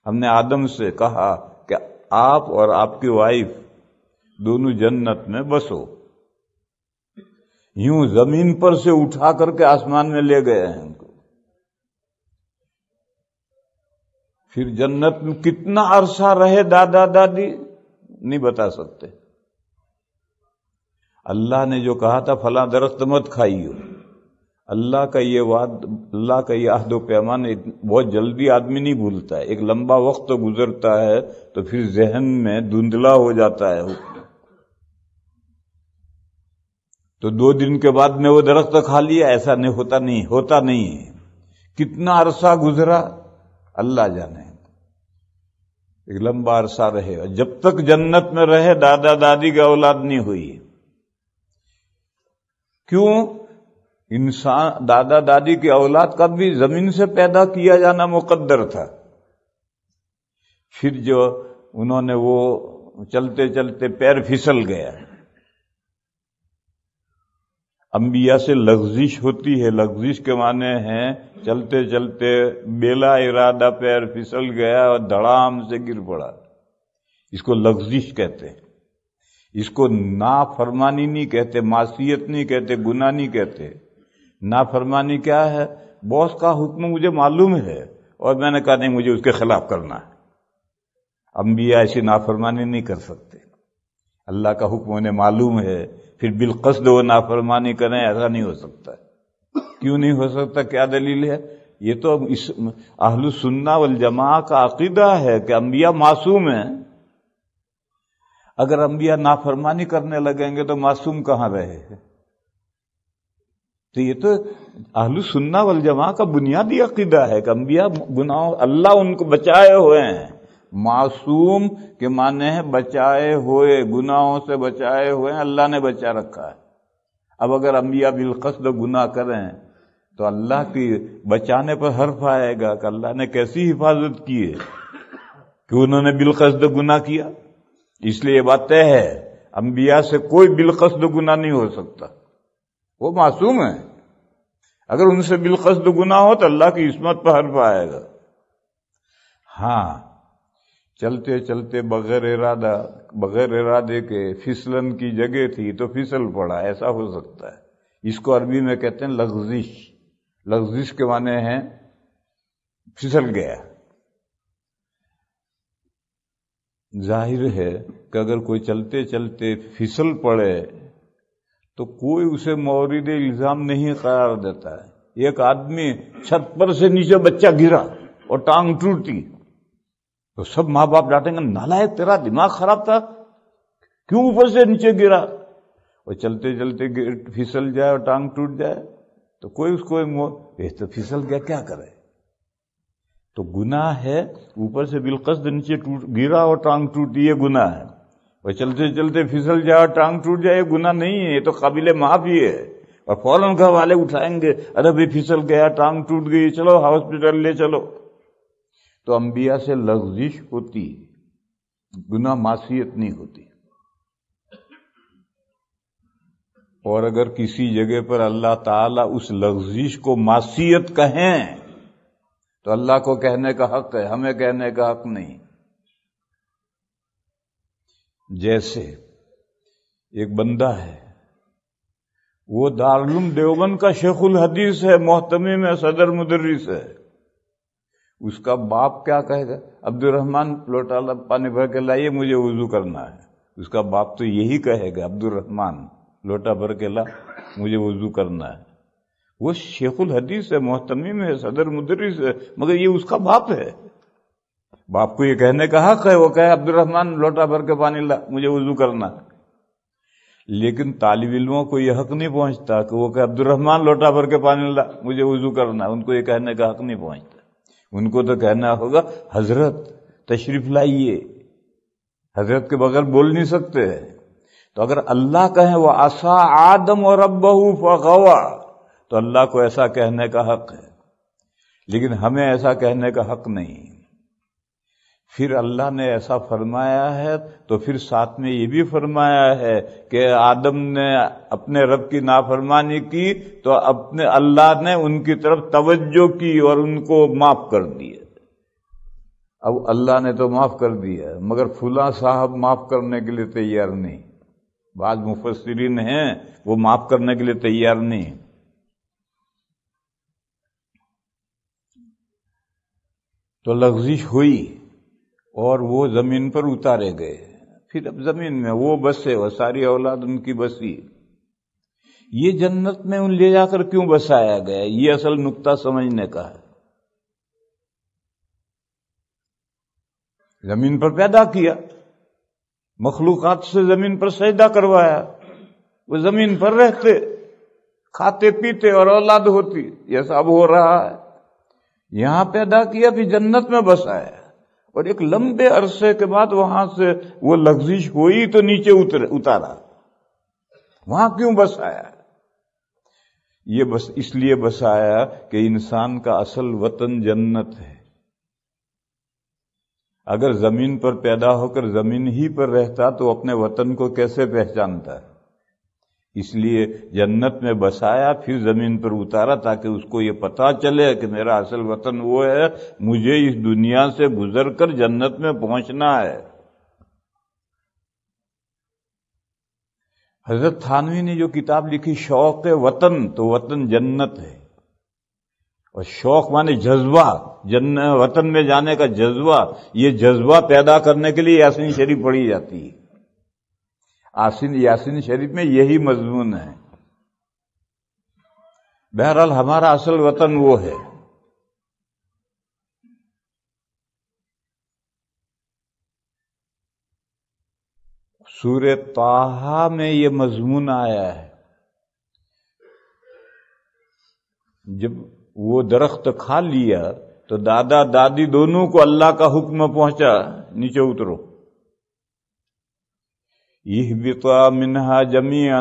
ہم نے آدم سے کہا کہ آپ اور آپ کی وائف دونوں جنت میں بسو. یوں زمین پر سے اٹھا کر کے آسمان میں لے گئے ہیں ان کو. پھر جنت میں کتنا عرصہ رہے دادا دادی نہیں بتا سکتے. اللہ نے جو کہا تھا فلاں درخت مت کھائیو، اللہ کا یہ عہد و پیمان بہت جلدی آدمی نہیں بھولتا ہے. ایک لمبا وقت گزرتا ہے تو پھر ذہن میں دھندلا ہو جاتا ہے حکم. تو 2 دن کے بعد میں وہ درخت کھا لیا، ایسا نہیں ہوتا نہیں ہے. کتنا عرصہ گزرا اللہ جانے. ایک لمبا عرصہ رہے، جب تک جنت میں رہے دادا دادی کی اولاد نہیں ہوئی. کیوں؟ انسان دادا دادی کی اولاد کا بھی زمین سے پیدا کیا جانا مقدر تھا. پھر جو انہوں نے وہ چلتے چلتے پیر پھسل گیا. انبیاء سے لغزش ہوتی ہے، لغزش کے معنی ہیں چلتے چلتے بلا ارادہ پیر پھسل گیا اور دھڑام سے گر پڑا. اس کو لغزش کہتے ہیں. اس کو نافرمانی نہیں کہتے، معصیت نہیں کہتے، گناہ نہیں کہتے. نافرمانی کیا ہے؟ باس کا حکم مجھے معلوم ہے اور میں نے کہا نہیں مجھے اس کے خلاف کرنا ہے. انبیاء ایسی نافرمانی نہیں کر سکتے. اللہ کا حکم انہیں معلوم ہے پھر بالقصد وہ نافرمانی کریں، ایسا نہیں ہو سکتا. کیوں نہیں ہو سکتا؟ کیا دلیل ہے؟ یہ تو اہل السنہ والجماعہ کا عقیدہ ہے کہ انبیاء معصوم ہیں. اگر انبیاء نافرمانی کرنے لگیں گے تو معصوم کہاں رہے؟ تو یہ تو اہل السنہ والجماعہ کا بنیادی عقیدہ ہے کہ انبیاء گناہوں اللہ ان کو بچائے ہوئے ہیں. معصوم کے معنی ہے بچائے ہوئے، گناہوں سے بچائے ہوئے ہیں، اللہ نے بچا رکھا ہے. اب اگر انبیاء بالقصد گناہ کریں تو اللہ کی بچانے پر حرف آئے گا کہ اللہ نے کیسی حفاظت کی ہے کہ انہوں نے بالقصد گناہ کیا. اس لیے یہ بات طے ہے انبیاء سے کوئی بالقصد گناہ نہیں ہو سکتا، وہ معصوم ہیں. اگر ان سے بالقصد گناہ ہو تو اللہ کی عصمت پر حرف آئے گا. ہاں چلتے چلتے بغیر ارادے کے پھسلن کی جگہ تھی تو پھسل پڑا، ایسا ہو سکتا ہے. اس کو عربی میں کہتے ہیں لغزش. لغزش کے معنی ہیں پھسل گیا. ظاہر ہے کہ اگر کوئی چلتے چلتے پھسل پڑے تو کوئی اسے مورد الزام نہیں قرار دیتا ہے. ایک آدمی چھت پر سے نیچے بچہ گرا اور ٹانگ ٹوٹی تو سب ماں باپ ڈانٹیں گے نالائق تیرا دماغ خراب تھا کیوں اوپر سے نیچے گرا. اور چلتے چلتے پھسل جائے اور ٹانگ ٹوٹ جائے تو کوئی اس کو تو پھسل گیا کیا کرے. تو گناہ ہے اوپر سے بالقصد نیچے گرا اور ٹانگ ٹوٹی، یہ گناہ ہے. اور چلتے چلتے پھسل جائے اور ٹانگ ٹوٹ جائے یہ گناہ نہیں ہے، یہ تو قابل معافی ہے. اور فوراً گھر والے اٹھائیں گے ارے بھائی پھسل گیا ٹانگ ٹوٹ گئی چلو ہاسپٹل لے چلو. تو انبیاء سے لغزش ہوتی، گناہ معصیت نہیں ہوتی. اور اگر کسی جگہ پر اللہ تعالیٰ اس لغزش کو معصیت کہیں تو اللہ کو کہنے کا حق ہے، ہمیں کہنے کا حق نہیں. جیسے ایک بندہ ہے وہ دارالعلوم دیوبند کا شیخ الحدیث ہے، محتمی میں صدر مدرس ہے. اس کا باپ کیا کہے گا؟ عبد الرحمن لوٹا پانی بھر کے لائیے مجھے وضو کرنا ہے. اس کا باپ تو یہی کہے گا عبد الرحمن لوٹا بھر کے لا مجھے وضو کرنا ہے. وہ شیخ الحدیث ہے، محتمم ہے، صدر مدرس ہے، مگر یہ اس کا باپ ہے. باپ کو یہ کہنے کا حق ہے، وہ کہے عبد الرحمن لوٹا بھر کے پانی لا مجھے وضو کرنا ہے. لیکن طالب علموں کو یہ حق نہیں پہنچتا کہ وہ کہے عبد الرحمن لوٹا بھر کے پانی لا مجھے وضو کرنا ہے. ان کو یہ کہنے کا حق نہیں پہنچتا. ان کو تو کہنا ہوگا حضرت تشریف لائیے، حضرت کے بغیر بول نہیں سکتے. تو اگر اللہ کہیں وہ عصا آدم و ربہ فغوا تو اللہ کو ایسا کہنے کا حق ہے، لیکن ہمیں ایسا کہنے کا حق نہیں. پھر اللہ نے ایسا فرمایا ہے تو پھر ساتھ میں یہ بھی فرمایا ہے کہ آدم نے اپنے رب کی نافرمانی کی تو اپنے اللہ نے ان کی طرف توجہ کی اور ان کو معاف کر دیا. اب اللہ نے تو معاف کر دیا مگر فلاں صاحب معاف کرنے کے لیے تیار نہیں. بعض مفسرین ہیں وہ معاف کرنے کے لیے تیار نہیں. تو لغزش ہوئی اور وہ زمین پر اتارے گئے. پھر اب زمین میں وہ بسے اور ساری اولاد ان کی بسی. یہ جنت میں ان لے جا کر کیوں بسایا گیا؟ یہ اصل نقطہ سمجھنے کا ہے. زمین پر پیدا کیا، مخلوقات سے زمین پر سجدہ کروایا، وہ زمین پر رہتے، کھاتے پیتے اور اولاد ہوتی. یہ سب ہو رہا ہے. یہاں پیدا کیا پھر جنت میں بسایا اور ایک لمبے عرصے کے بعد وہاں سے وہ لغزش ہوئی تو نیچے اتارا. وہاں کیوں بسایا؟ یہ بس اس لیے بسایا کہ انسان کا اصل وطن جنت ہے. اگر زمین پر پیدا ہو کر زمین ہی پر رہتا تو اپنے وطن کو کیسے پہچانتا ہے؟ اس لیے جنت میں بسایا پھر زمین پر اتارا تاکہ اس کو یہ پتا چلے کہ میرا اصل وطن وہ ہے، مجھے اس دنیا سے گزر کر جنت میں پہنچنا ہے. حضرت تھانوی نے جو کتاب لکھی شوق وطن، تو وطن جنت ہے. اور شوق مانے جذبہ، وطن میں جانے کا جذبہ. یہ جذبہ پیدا کرنے کے لیے یاسین شریف پڑھی جاتی ہے. یاسین شریف میں یہی مضمون ہے. بہرحال ہمارا اصل وطن وہ ہے. سورہ طٰہٰ میں یہ مضمون آیا ہے. جب وہ درخت کھا لیا تو دادا دادی دونوں کو اللہ کا حکم پہنچا نیچے اترو. اہبطا منہا جمیعا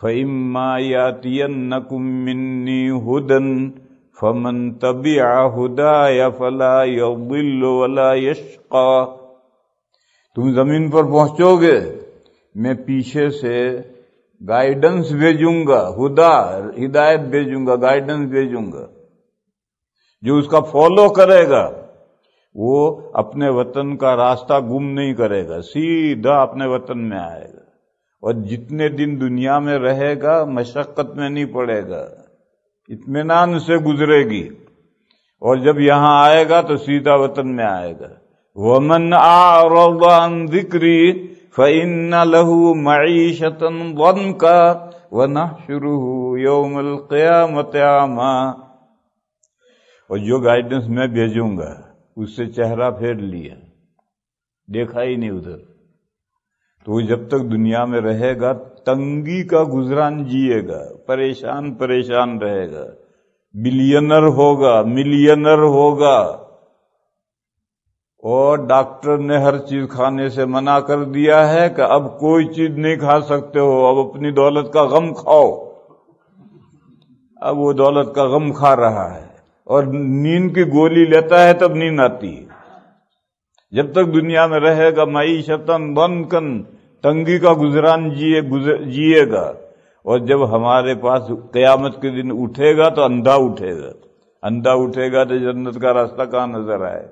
فَإِمَّا يَأْتِيَنَّكُم مِّنِّي هُدًى فَمَن تَبِعَ هُدَايَ فَلَا يَضِلُّ وَلَا يَشْقَىٰ۔ تم زمین پر پہنچو گے، میں پیچھے سے گائیڈنس بھیجوں گا، ہدایت بھیجوں گا، گائیڈنس بھیجوں گا۔ جو اس کا فالو کرے گا وہ اپنے وطن کا راستہ گم نہیں کرے گا، سیدھا اپنے وطن میں آئے گا، اور جتنے دن دنیا میں رہے گا مشقت میں نہیں پڑے گا، اطمینان سے گزرے گی، اور جب یہاں آئے گا تو سیدھا وطن میں آئے گا۔ وَمَنْ أَعْرَضَ عَنْ ذِكْرِي فَإِنَّ لَهُ مَعِيشَةً ضَنْكًا وَنَحْشُرُهُ يَوْمَ الْقِيَامَةِ أَعْمَىٰ۔ اور جو گائیڈنس میں بھیجوں گا اس سے چہرہ پھیر لیا، دیکھا ہی نہیں ادھر، تو وہ جب تک دنیا میں رہے گا تنگی کا گزران جیے گا، پریشان رہے گا، بلینر ہوگا، ملینر ہوگا، اور ڈاکٹر نے ہر چیز کھانے سے منع کر دیا ہے کہ اب کوئی چیز نہیں کھا سکتے ہو، اب اپنی دولت کا غم کھاؤ۔ اب وہ دولت کا غم کھا رہا ہے، اور نیند کی گولی لیتا ہے تب نیند آتی ہے۔ جب تک دنیا میں رہے گا معیشتاً ضنکاً، تنگی کا گزران جیے گا، اور جب ہمارے پاس قیامت کے دن اٹھے گا تو اندھا اٹھے گا تو جنت کا راستہ کہاں نظر آئے۔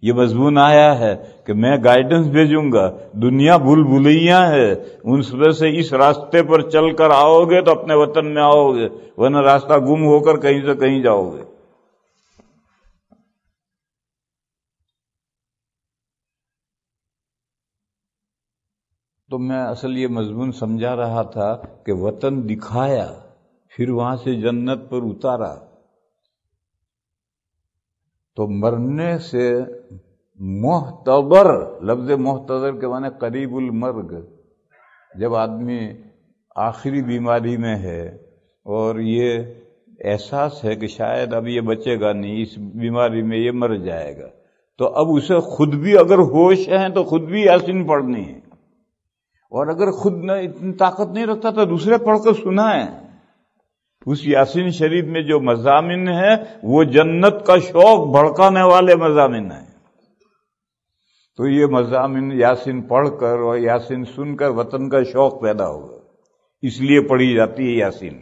یہ مضمون آیا ہے کہ میں گائیڈنس بھیجوں گا، دنیا بھول بھلیاں ہے، ان سے اس راستے پر چل کر آؤ گے تو اپنے وطن میں آؤ گے، ورنہ راستہ گم ہو کر کہیں سے کہیں جاؤ گے۔ تو میں اصل یہ مضمون سمجھا رہا تھا کہ وطن دکھایا، پھر وہاں سے جنت پر اتارا، تو مرنے سے محتضر، لفظ محتضر کے معنی قریب المرگ، جب آدمی آخری بیماری میں ہے اور یہ احساس ہے کہ شاید اب یہ بچے گا نہیں، اس بیماری میں یہ مر جائے گا، تو اب اسے خود بھی اگر ہوش ہیں تو خود بھی یاسین پڑھنی ہے، اور اگر خود نہ اتنی طاقت نہیں رکھتا تو دوسرے پڑھ کر سنائیں۔ اس یاسین شریف میں جو مضامین ہیں وہ جنت کا شوق بھڑکانے والے مضامین ہیں۔ تو یہ مضامین یاسین پڑھ کر اور یاسین سن کر وطن کا شوق پیدا ہوگا، اس لیے پڑھی جاتی ہے یاسین۔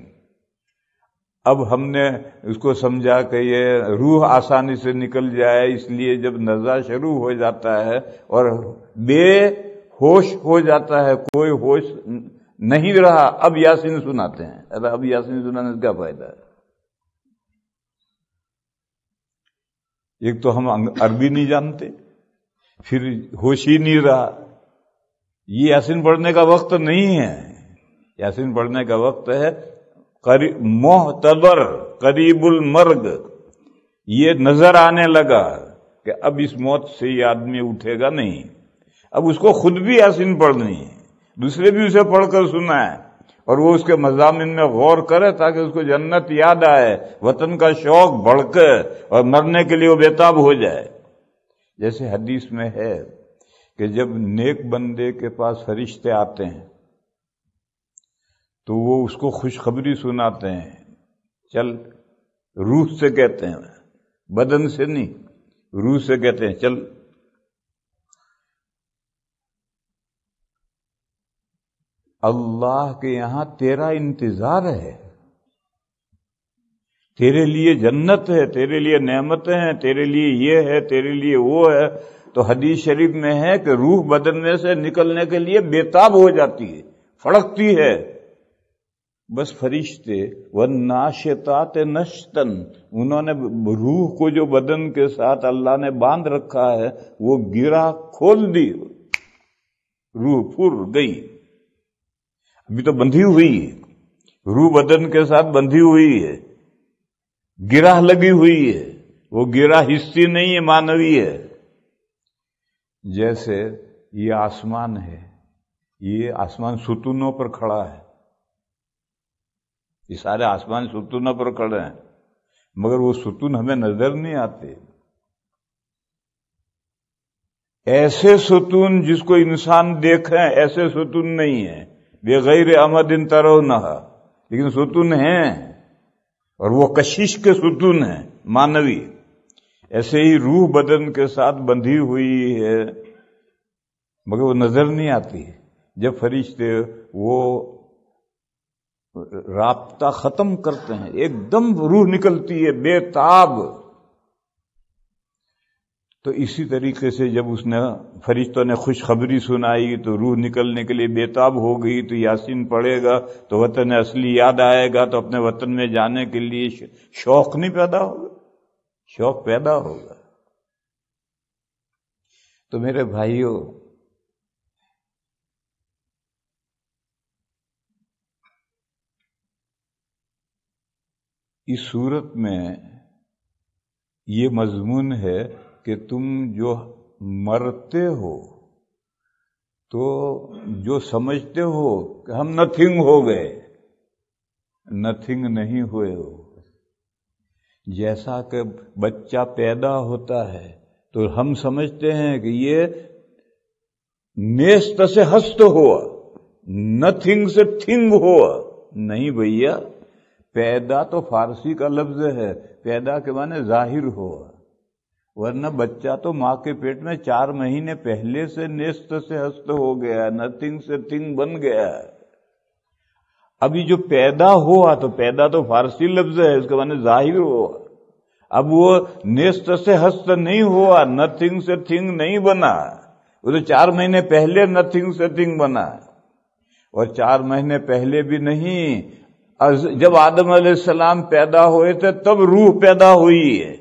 اب ہم نے اس کو سمجھا کہ یہ روح آسانی سے نکل جائے، اس لیے جب نزع شروع ہو جاتا ہے اور بے ہوش ہو جاتا ہے، کوئی ہوش نہیں رہا، اب یاسین سناتے ہیں۔ اب یاسین سنانے سے کیا فائدہ ہے؟ ایک تو ہم عربی نہیں جانتے، پھر ہوش ہی نہیں رہا، یہ یاسین پڑھنے کا وقت نہیں ہے۔ یاسین پڑھنے کا وقت ہے محتضر، قریب المرگ، یہ نظر آنے لگا کہ اب اس موت سے یہ آدمی اٹھے گا نہیں، اب اس کو خود بھی یاسین پڑھنی ہے، دوسرے بھی اسے پڑھ کر سنائے، اور وہ اس کے مضامین میں غور کرے تاکہ اس کو جنت یاد آئے، وطن کا شوق بڑھکے اور مرنے کے لیے وہ بےتاب ہو جائے۔ جیسے حدیث میں ہے کہ جب نیک بندے کے پاس فرشتے آتے ہیں تو وہ اس کو خوشخبری سناتے ہیں، چل، روح سے کہتے ہیں، بدن سے نہیں، روح سے کہتے ہیں، چل اللہ کے یہاں تیرا انتظار ہے، تیرے لیے جنت ہے، تیرے لیے نعمتیں ہیں، تیرے لیے یہ ہے، تیرے لیے وہ ہے۔ تو حدیث شریف میں ہے کہ روح بدن میں سے نکلنے کے لیے بےتاب ہو جاتی ہے، پھڑکتی ہے، بس فرشتے والناشطات نشطن، انہوں نے روح کو جو بدن کے ساتھ اللہ نے باندھ رکھا ہے وہ گرہ کھول دی، روح پھر گئی، ابھی تو بندھی ہوئی ہے، روح بدن کے ساتھ بندھی ہوئی ہے، گرہ لگی ہوئی ہے، وہ گرہ حصی نہیں ہے، معنوی ہے۔ جیسے یہ آسمان ہے، یہ آسمان ستونوں پر کھڑا ہے، یہ سارے آسمان ستونوں پر کھڑے ہیں، مگر وہ ستون ہمیں نظر نہیں آتے، ایسے ستون جس کو انسان دیکھیں ایسے ستون نہیں ہیں، بغیر امد ترونہا، لیکن ستون ہیں اور وہ کشش کے ستون ہیں مانوی. ایسے ہی روح بدن کے ساتھ بندھی ہوئی ہے مگر وہ نظر نہیں آتی. جب فرشتے وہ رابطہ ختم کرتے ہیں ایک دم روح نکلتی ہے بے تاب. تو اسی طریقے سے جب اس نے فرشتوں نے خوشخبری سنائی تو روح نکلنے کے لیے بے تاب ہو گئی. تو یاسین پڑھے گا تو وطن اصلی یاد آئے گا تو اپنے وطن میں جانے کے لیے شوق نہیں پیدا ہوگا، شوق پیدا ہوگا. تو میرے بھائیوں، اس صورت میں یہ مضمون ہے کہ تم جو مرتے ہو تو جو سمجھتے ہو کہ ہم نتھنگ ہو گئے، نتھنگ نہیں ہوئے ہو. جیسا کہ بچہ پیدا ہوتا ہے تو ہم سمجھتے ہیں کہ یہ نیست سے ہست ہوا، نتھنگ سے تھنگ ہوا. نہیں بھیا، پیدا تو فارسی کا لفظ ہے، پیدا کے معنی ظاہر ہوا، ورنہ بچہ تو ماں کے پیٹ میں 4 مہینے پہلے سے نیست سے ہست ہو گیا، نتھنگ سے تھنگ بن گیا. ابھی جو پیدا ہوا تو پیدا تو فارسی لفظ ہے، اس کے معنی ظاہر ہوا. اب وہ نیست سے ہست نہیں ہوا، نتھنگ سے تھنگ نہیں بنا، وہ تو 4 مہینے پہلے نتھنگ سے تھنگ بنا. اور 4 مہینے پہلے بھی نہیں، جب آدم علیہ السلام پیدا ہوئے تھے تب روح پیدا ہوئی ہے.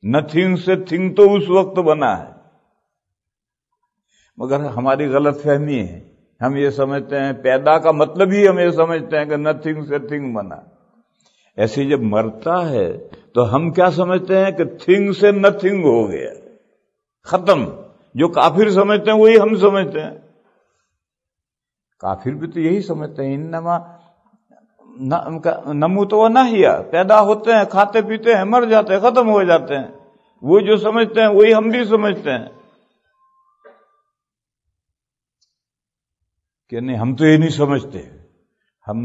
نتھنگ سے تھنگ تو اس وقت بنا ہے. مگر ہماری غلط فہمی ہے، ہم یہ سمجھتے ہیں پیدا کا مطلب ہی ہم یہ سمجھتے ہیں کہ نتھنگ سے تھنگ بنا. ایسے جب مرتا ہے تو ہم کیا سمجھتے ہیں کہ تھنگ سے نتھنگ ہو گیا، ختم. جو کافر سمجھتے ہیں وہی ہم سمجھتے ہیں. کافر بھی تو یہی سمجھتے ہیں، انما نموت و نحیا، پیدا ہوتے ہیں، کھاتے پیتے ہیں، مر جاتے ہیں، ختم ہو جاتے ہیں. وہ جو سمجھتے ہیں وہی ہم بھی سمجھتے ہیں. کہ نہیں، ہم تو یہ نہیں سمجھتے. ہم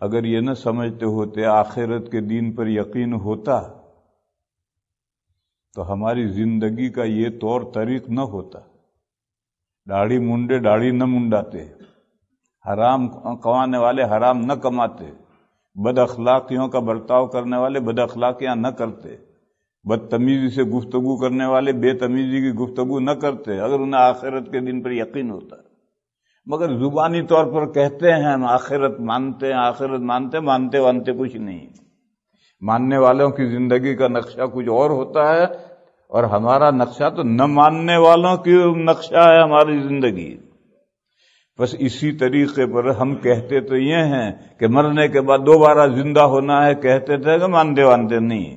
اگر یہ نہ سمجھتے ہوتے، آخرت کے دین پر یقین ہوتا تو ہماری زندگی کا یہ طور طریق نہ ہوتا. داڑھی منڈے داڑھی نہ منڈاتے، حرام کمانے والے حرام نہ کماتے، بد اخلاقیوں کا برتاؤ کرنے والے بد اخلاقیاں نہ کرتے، بدتمیزی سے گفتگو کرنے والے بے تمیزی کی گفتگو نہ کرتے اگر انہیں آخرت کے دن پر یقین ہوتا. مگر زبانی طور پر کہتے ہیں ہم آخرت مانتے ہیں، آخرت مانتے وانتے کچھ نہیں. ماننے والوں کی زندگی کا نقشہ کچھ اور ہوتا ہے، اور ہمارا نقشہ تو نہ ماننے والوں کی نقشہ ہے ہماری زندگی. بس اسی طریقے پر ہم کہتے تو یہ ہیں کہ مرنے کے بعد دوبارہ زندہ ہونا ہے، کہتے تھے کہ مانتے وانتے نہیں.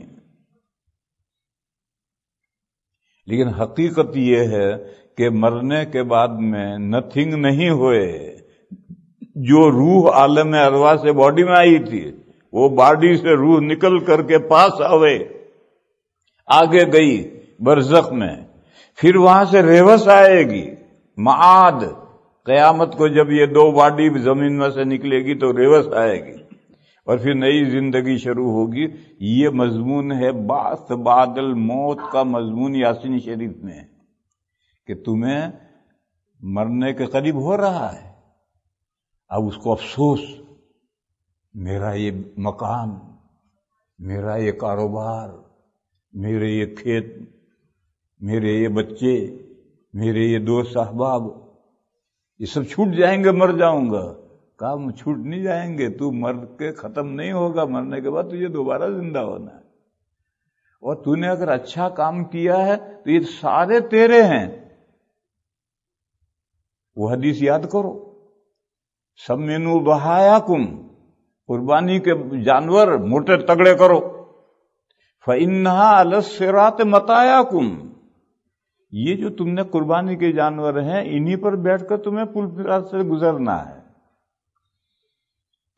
لیکن حقیقت یہ ہے کہ مرنے کے بعد میں نتھنگ نہیں ہوئے. جو روح عالم ارواح سے باڈی میں آئی تھی وہ باڈی سے روح نکل کر کے پاس آوے، آگے گئی برزخ میں، پھر وہاں سے ریوس آئے گی، معاد. قیامت کو جب یہ 2 باڈی زمین میں سے نکلے گی تو ریوس آئے گی اور پھر نئی زندگی شروع ہوگی. یہ مضمون ہے بعث بعد الموت کا مضمون یاسین شریف میں، کہ تمہیں مرنے کے قریب ہو رہا ہے. اب اس کو افسوس، میرا یہ مکان، میرا یہ کاروبار، میرے یہ کھیت، میرے یہ بچے، میرے یہ دوست احباب، یہ سب چھوٹ جائیں گے، مر جاؤں گا. کام چھوٹ نہیں جائیں گے، تو مر کے ختم نہیں ہوگا، مرنے کے بعد تجھے دوبارہ زندہ ہونا ہے. اور تو نے اگر اچھا کام کیا ہے تو یہ سارے تیرے ہیں. وہ حدیث یاد کرو، سمنوا ضحایاکم، قربانی کے جانور موٹے تگڑے کرو، فإنها علی الصراط مطایاکم. یہ جو تم نے قربانی کے جانور ہیں انہی پر بیٹھ کر تمہیں پل صراط سے گزرنا ہے.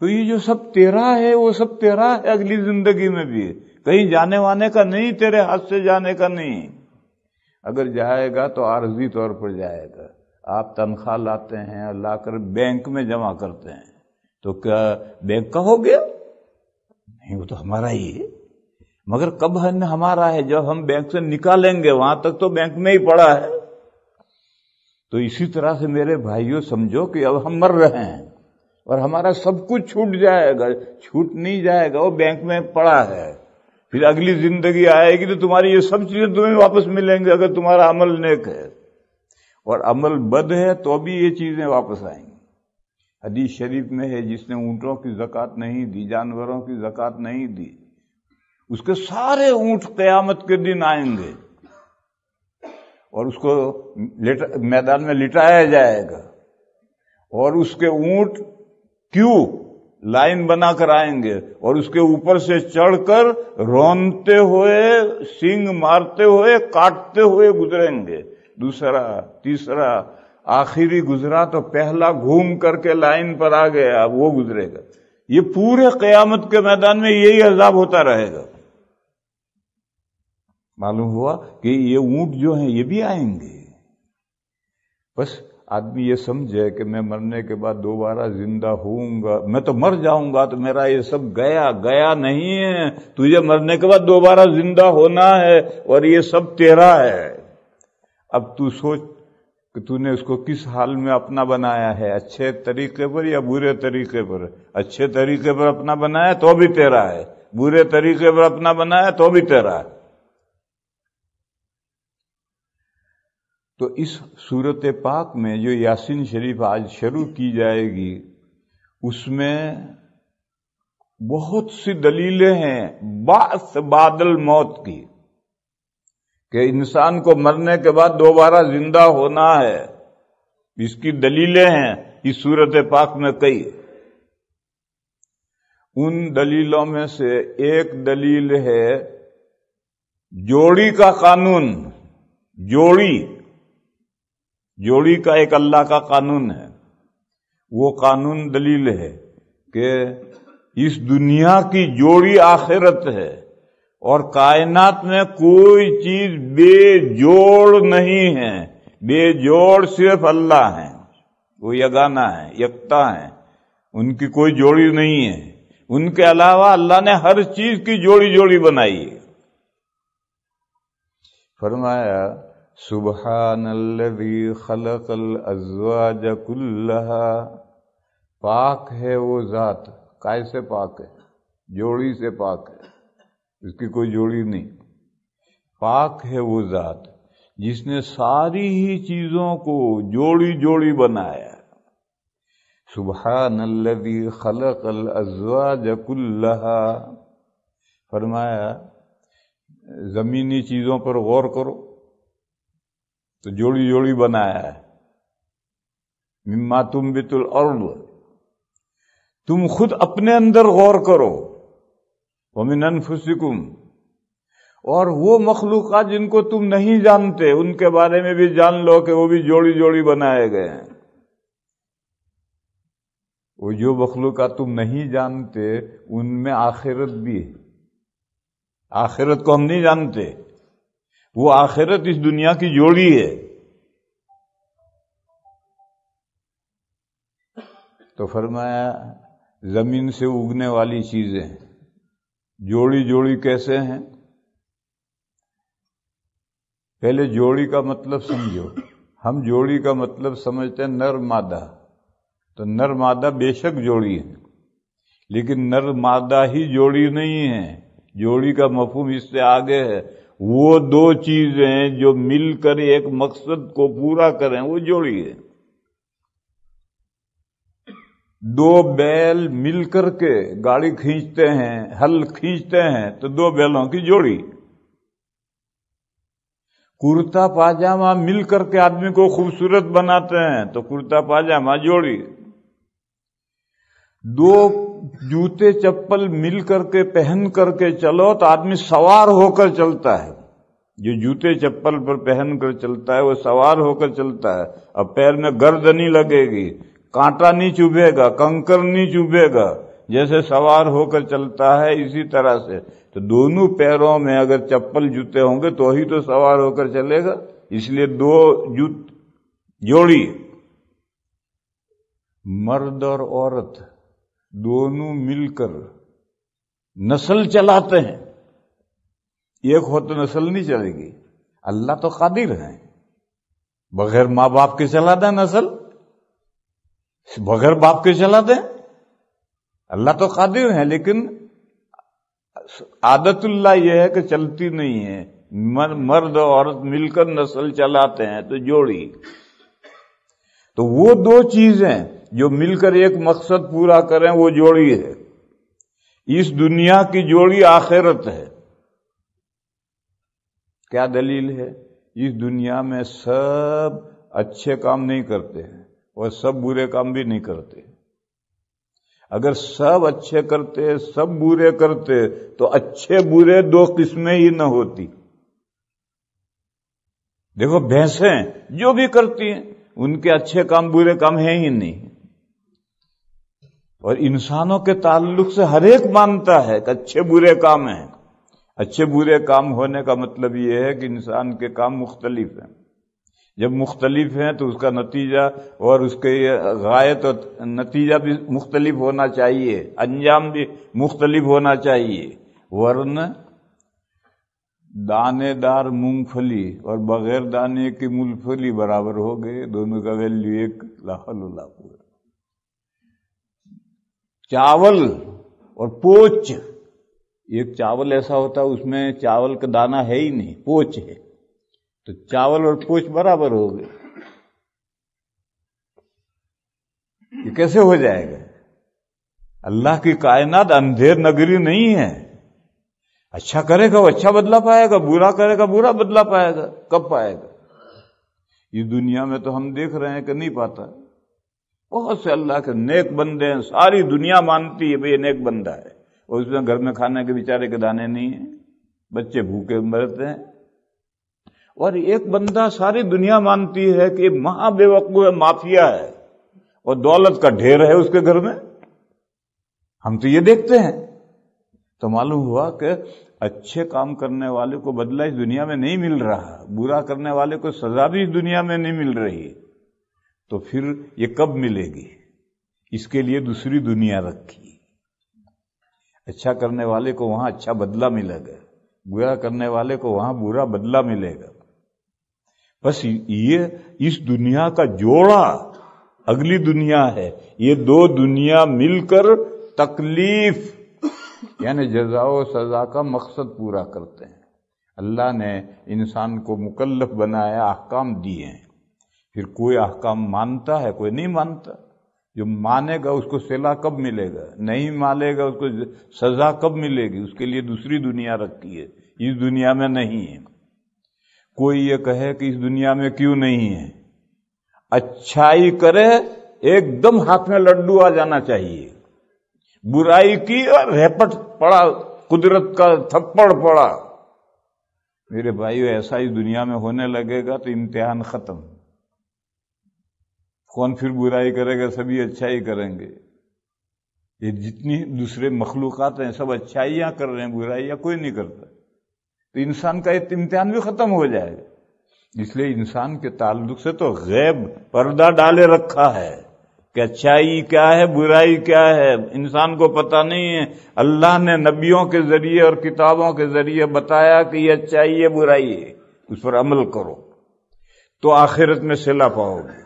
تو یہ جو سب تیرا ہے وہ سب تیرا ہے اگلی زندگی میں بھی، کہیں جانے وانے کا نہیں، تیرے ہاتھ سے جانے کا نہیں. اگر جائے گا تو عارضی طور پر جائے گا. آپ تنخواہ لاتے ہیں اور لا کر بینک میں جمع کرتے ہیں تو کیا بینک کا ہو گیا؟ نہیں، وہ تو ہمارا ہی ہے. مگر کب ہمارا ہے؟ جب ہم بینک سے نکالیں گے، وہاں تک تو بینک میں ہی پڑا ہے. تو اسی طرح سے میرے بھائیوں سمجھو کہ اب ہم مر رہے ہیں اور ہمارا سب کچھ چھوٹ جائے گا. چھوٹ نہیں جائے گا، وہ بینک میں پڑا ہے. پھر اگلی زندگی آئے گی تو تمہاری یہ سب چیزیں تمہیں واپس ملیں گی اگر تمہارا عمل نیک ہے. اور عمل بد ہے تو بھی یہ چیزیں واپس آئیں گی. حدیث شریف میں ہے جس نے اونٹوں کی زکوٰۃ نہیں دی، جانوروں کی زکوٰۃ نہیں دی، اس کے سارے اونٹ قیامت کے دن آئیں گے اور اس کو میدان میں لٹایا جائے گا. اور اس کے اونٹ کیوں لائن بنا کر آئیں گے اور اس کے اوپر سے چڑھ کر رونتے ہوئے، سینگ مارتے ہوئے، کاٹتے ہوئے گزریں گے. دوسرا، تیسرا، آخری گزرا تو پہلا گھوم کر کے لائن پر آ گیا، وہ گزرے گا. یہ پورے قیامت کے میدان میں یہی عذاب ہوتا رہے گا. معلوم ہوا کہ یہ اونٹ جو ہیں یہ بھی آئیں گے. بس آدمی یہ سمجھے کہ میں مرنے کے بعد دوبارہ زندہ ہوں گا، میں تو مر جاؤں گا تو میرا یہ سب گیا. گیا نہیں ہے، تجھے مرنے کے بعد دوبارہ زندہ ہونا ہے اور یہ سب تیرا ہے. اب تو سوچ کہ تو نے اس کو کس حال میں اپنا بنایا ہے، اچھے طریقے پر یا برے طریقے پر. اچھے طریقے پر اپنا بنایا تو بھی تیرا ہے، برے طریقے پر اپنا بنایا تو بھی تیرا ہے. تو اس سورت پاک میں جو یاسین شریف آج شروع کی جائے گی، اس میں بہت سی دلیلیں ہیں بعث بعد الموت کی، کہ انسان کو مرنے کے بعد دوبارہ زندہ ہونا ہے. اس کی دلیلیں ہیں اس سورت پاک میں کئی. ان دلیلوں میں سے ایک دلیل ہے جوڑی کا قانون. جوڑی کا ایک اللہ کا قانون ہے. وہ قانون دلیل ہے کہ اس دنیا کی جوڑی آخرت ہے اور کائنات میں کوئی چیز بے جوڑ نہیں ہے. بے جوڑ صرف اللہ ہیں، وہ یگانہ ہیں، یکتا ہیں، ان کی کوئی جوڑی نہیں ہے. ان کے علاوہ اللہ نے ہر چیز کی جوڑی جوڑی بنائی ہے. فرمایا سبحان الذی خلق الازواج کلھا، پاک ہے وہ ذات. کیسے پاک ہے؟ جوڑی سے پاک ہے، اس کی کوئی جوڑی نہیں. پاک ہے وہ ذات جس نے ساری ہی چیزوں کو جوڑی جوڑی بنایا. سبحان الذی خلق الازواج کلھا. فرمایا زمینی چیزوں پر غور کرو تو جوڑی جوڑی بنایا ہے. مما تنبت الارض، تم خود اپنے اندر غور کرو. ومن انفسکم، اور وہ مخلوقات جن کو تم نہیں جانتے ان کے بارے میں بھی جان لو کہ وہ بھی جوڑی جوڑی بنائے گئے ہیں. وہ جو مخلوقات تم نہیں جانتے ان میں آخرت بھی ہے. آخرت کو ہم نہیں جانتے، وہ آخرت اس دنیا کی جوڑی ہے. تو فرمایا زمین سے اگنے والی چیزیں جوڑی جوڑی کیسے ہیں؟ پہلے جوڑی کا مطلب سمجھو. ہم جوڑی کا مطلب سمجھتے ہیں نر مادہ. تو نر مادہ بے شک جوڑی ہے، لیکن نر مادہ ہی جوڑی نہیں ہے. جوڑی کا مفہوم اس سے آگے ہے. وہ دو چیزیں جو مل کر ایک مقصد کو پورا کریں وہ جوڑی ہے. دو بیل مل کر کے گاڑی کھینچتے ہیں، ہل کھینچتے ہیں تو دو بیلوں کی جوڑی. کرتا پاجامہ مل کر کے آدمی کو خوبصورت بناتے ہیں تو کرتا پاجامہ جوڑی. دو جوتے چپل مل کر کے پہن کر کے چلو تو آدمی سوار ہو کر چلتا ہے. جو جوتے چپل پر پہن کر چلتا ہے وہ سوار ہو کر چلتا ہے. اب پیر میں گرد نہیں لگے گی، کانٹا نہیں چبھے گا، کنکر نہیں چبھے گا. جیسے سوار ہو کر چلتا ہے اسی طرح سے. تو دونوں پیروں میں اگر چپل جوتے ہوں گے تو ہی تو سوار ہو کر چلے گا. اس لیے دو جوڑی مرد اور عورت دونوں مل کر نسل چلاتے ہیں. ایک ہو تو نسل نہیں چلے گی. اللہ تو قادر ہے بغیر ماں باپ کے چلا دیں نسل، بغیر باپ کے چلا دیں. اللہ تو قادر ہے، لیکن عادت اللہ یہ ہے کہ چلتی نہیں ہے. مرد اور عورت مل کر نسل چلاتے ہیں تو جوڑی. تو وہ دو چیزیں جو مل کر ایک مقصد پورا کریں وہ جوڑی ہے. اس دنیا کی جوڑی آخرت ہے. کیا دلیل ہے؟ اس دنیا میں سب اچھے کام نہیں کرتے ہیں اور سب برے کام بھی نہیں کرتے. اگر سب اچھے کرتے سب برے کرتے تو اچھے برے دو قسمیں ہی نہ ہوتی. دیکھو بھینسیں جو بھی کرتی ہیں ان کے اچھے کام برے کام ہیں ہی نہیں. اور انسانوں کے تعلق سے ہر ایک مانتا ہے کہ اچھے برے کام ہیں. اچھے برے کام ہونے کا مطلب یہ ہے کہ انسان کے کام مختلف ہیں. جب مختلف ہیں تو اس کا نتیجہ اور اس کے غایت اور نتیجہ بھی مختلف ہونا چاہیے، انجام بھی مختلف ہونا چاہیے. ورنہ دانے دار مونگ پھلی اور بغیر دانے کی مونگ پھلی برابر ہو گئے، دونوں کا ویلیو ایک. لا حول ولا قوت. چاول اور پوچ، ایک چاول ایسا ہوتا ہے اس میں چاول کا دانہ ہے ہی نہیں، پوچ ہے، تو چاول اور پوچ برابر ہو گئے. یہ کیسے ہو جائے گا؟ اللہ کی کائنات اندھیر نگری نہیں ہے. اچھا کرے گا وہ اچھا بدلہ پائے گا، برا کرے گا برا بدلہ پائے گا. کب پائے گا؟ اس دنیا میں تو ہم دیکھ رہے ہیں کہ نہیں پاتا. بہت سے اللہ کے نیک بندے ہیں، ساری دنیا مانتی ہے بھئی یہ نیک بندہ ہے، اور اس میں گھر میں کھانے کے بیچارے کے دانے نہیں ہیں، بچے بھوکے مرتے ہیں. اور ایک بندہ ساری دنیا مانتی ہے کہ یہ مہا بے وقوف ہے، مافیا ہے، اور دولت کا ڈھیر ہے اس کے گھر میں. ہم تو یہ دیکھتے ہیں. تو معلوم ہوا کہ اچھے کام کرنے والے کو بدلہ اس دنیا میں نہیں مل رہا، برا کرنے والے کو سزا بھی اس دنیا میں نہیں مل رہی. تو پھر یہ کب ملے گی؟ اس کے لیے دوسری دنیا رکھی. اچھا کرنے والے کو وہاں اچھا بدلہ ملے گا، برا کرنے والے کو وہاں برا بدلہ ملے گا. بس یہ اس دنیا کا جوڑا اگلی دنیا ہے. یہ دو دنیا مل کر تکلیف یعنی جزا و سزا کا مقصد پورا کرتے ہیں. اللہ نے انسان کو مکلف بنایا، احکام دیے ہیں. پھر کوئی احکام مانتا ہے، کوئی نہیں مانتا. جو مانے گا اس کو صلہ کب ملے گا، نہیں مانے گا اس کو سزا کب ملے گی. اس کے لیے دوسری دنیا رکھی ہے، اس دنیا میں نہیں ہے. کوئی یہ کہے کہ اس دنیا میں کیوں نہیں ہے؟ اچھائی کرے ایک دم ہاتھ میں لڈو آ جانا چاہیے، برائی کی اور ریپٹ پڑا، قدرت کا تھپڑ پڑا. میرے بھائیو ایسا اس دنیا میں ہونے لگے گا تو امتحان ختم. کون پھر برائی کرے گا؟ سبھی اچھائی کریں گے. یہ جتنی دوسرے مخلوقات ہیں سب اچھائیاں کر رہے ہیں، برائیاں کوئی نہیں کرتا. تو انسان کا امتحان بھی ختم ہو جائے گا. اس لیے انسان کے تعلق سے تو غیب پردہ ڈالے رکھا ہے کہ اچھائی کیا ہے برائی کیا ہے انسان کو پتہ نہیں ہے. اللہ نے نبیوں کے ذریعے اور کتابوں کے ذریعے بتایا کہ یہ اچھائی ہے برائی ہے، اس پر عمل کرو تو آخرت میں صلہ پاؤ گے.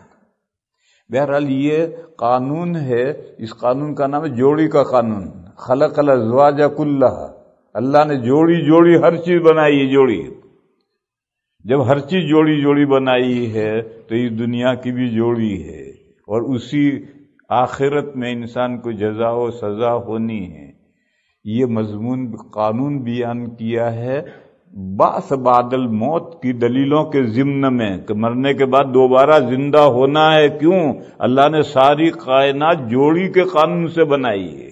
بہرحال یہ قانون ہے، اس قانون کا نام ہے جوڑی کا قانون. خلق الازواج کلھا، اللہ نے جوڑی ہر چیز بنائی ہے. جوڑی جب ہر چیز جوڑی بنائی ہے تو اس دنیا کی بھی جوڑی ہے، اور اسی آخرت میں انسان کو جزا و سزا ہونی ہے. یہ مضمون قانون بیان کیا ہے بعث بعد الموت کی دلیلوں کے ضمن میں کہ مرنے کے بعد دوبارہ زندہ ہونا ہے. کیوں؟ اللہ نے ساری کائنات جوڑی کے قانون سے بنائی ہے.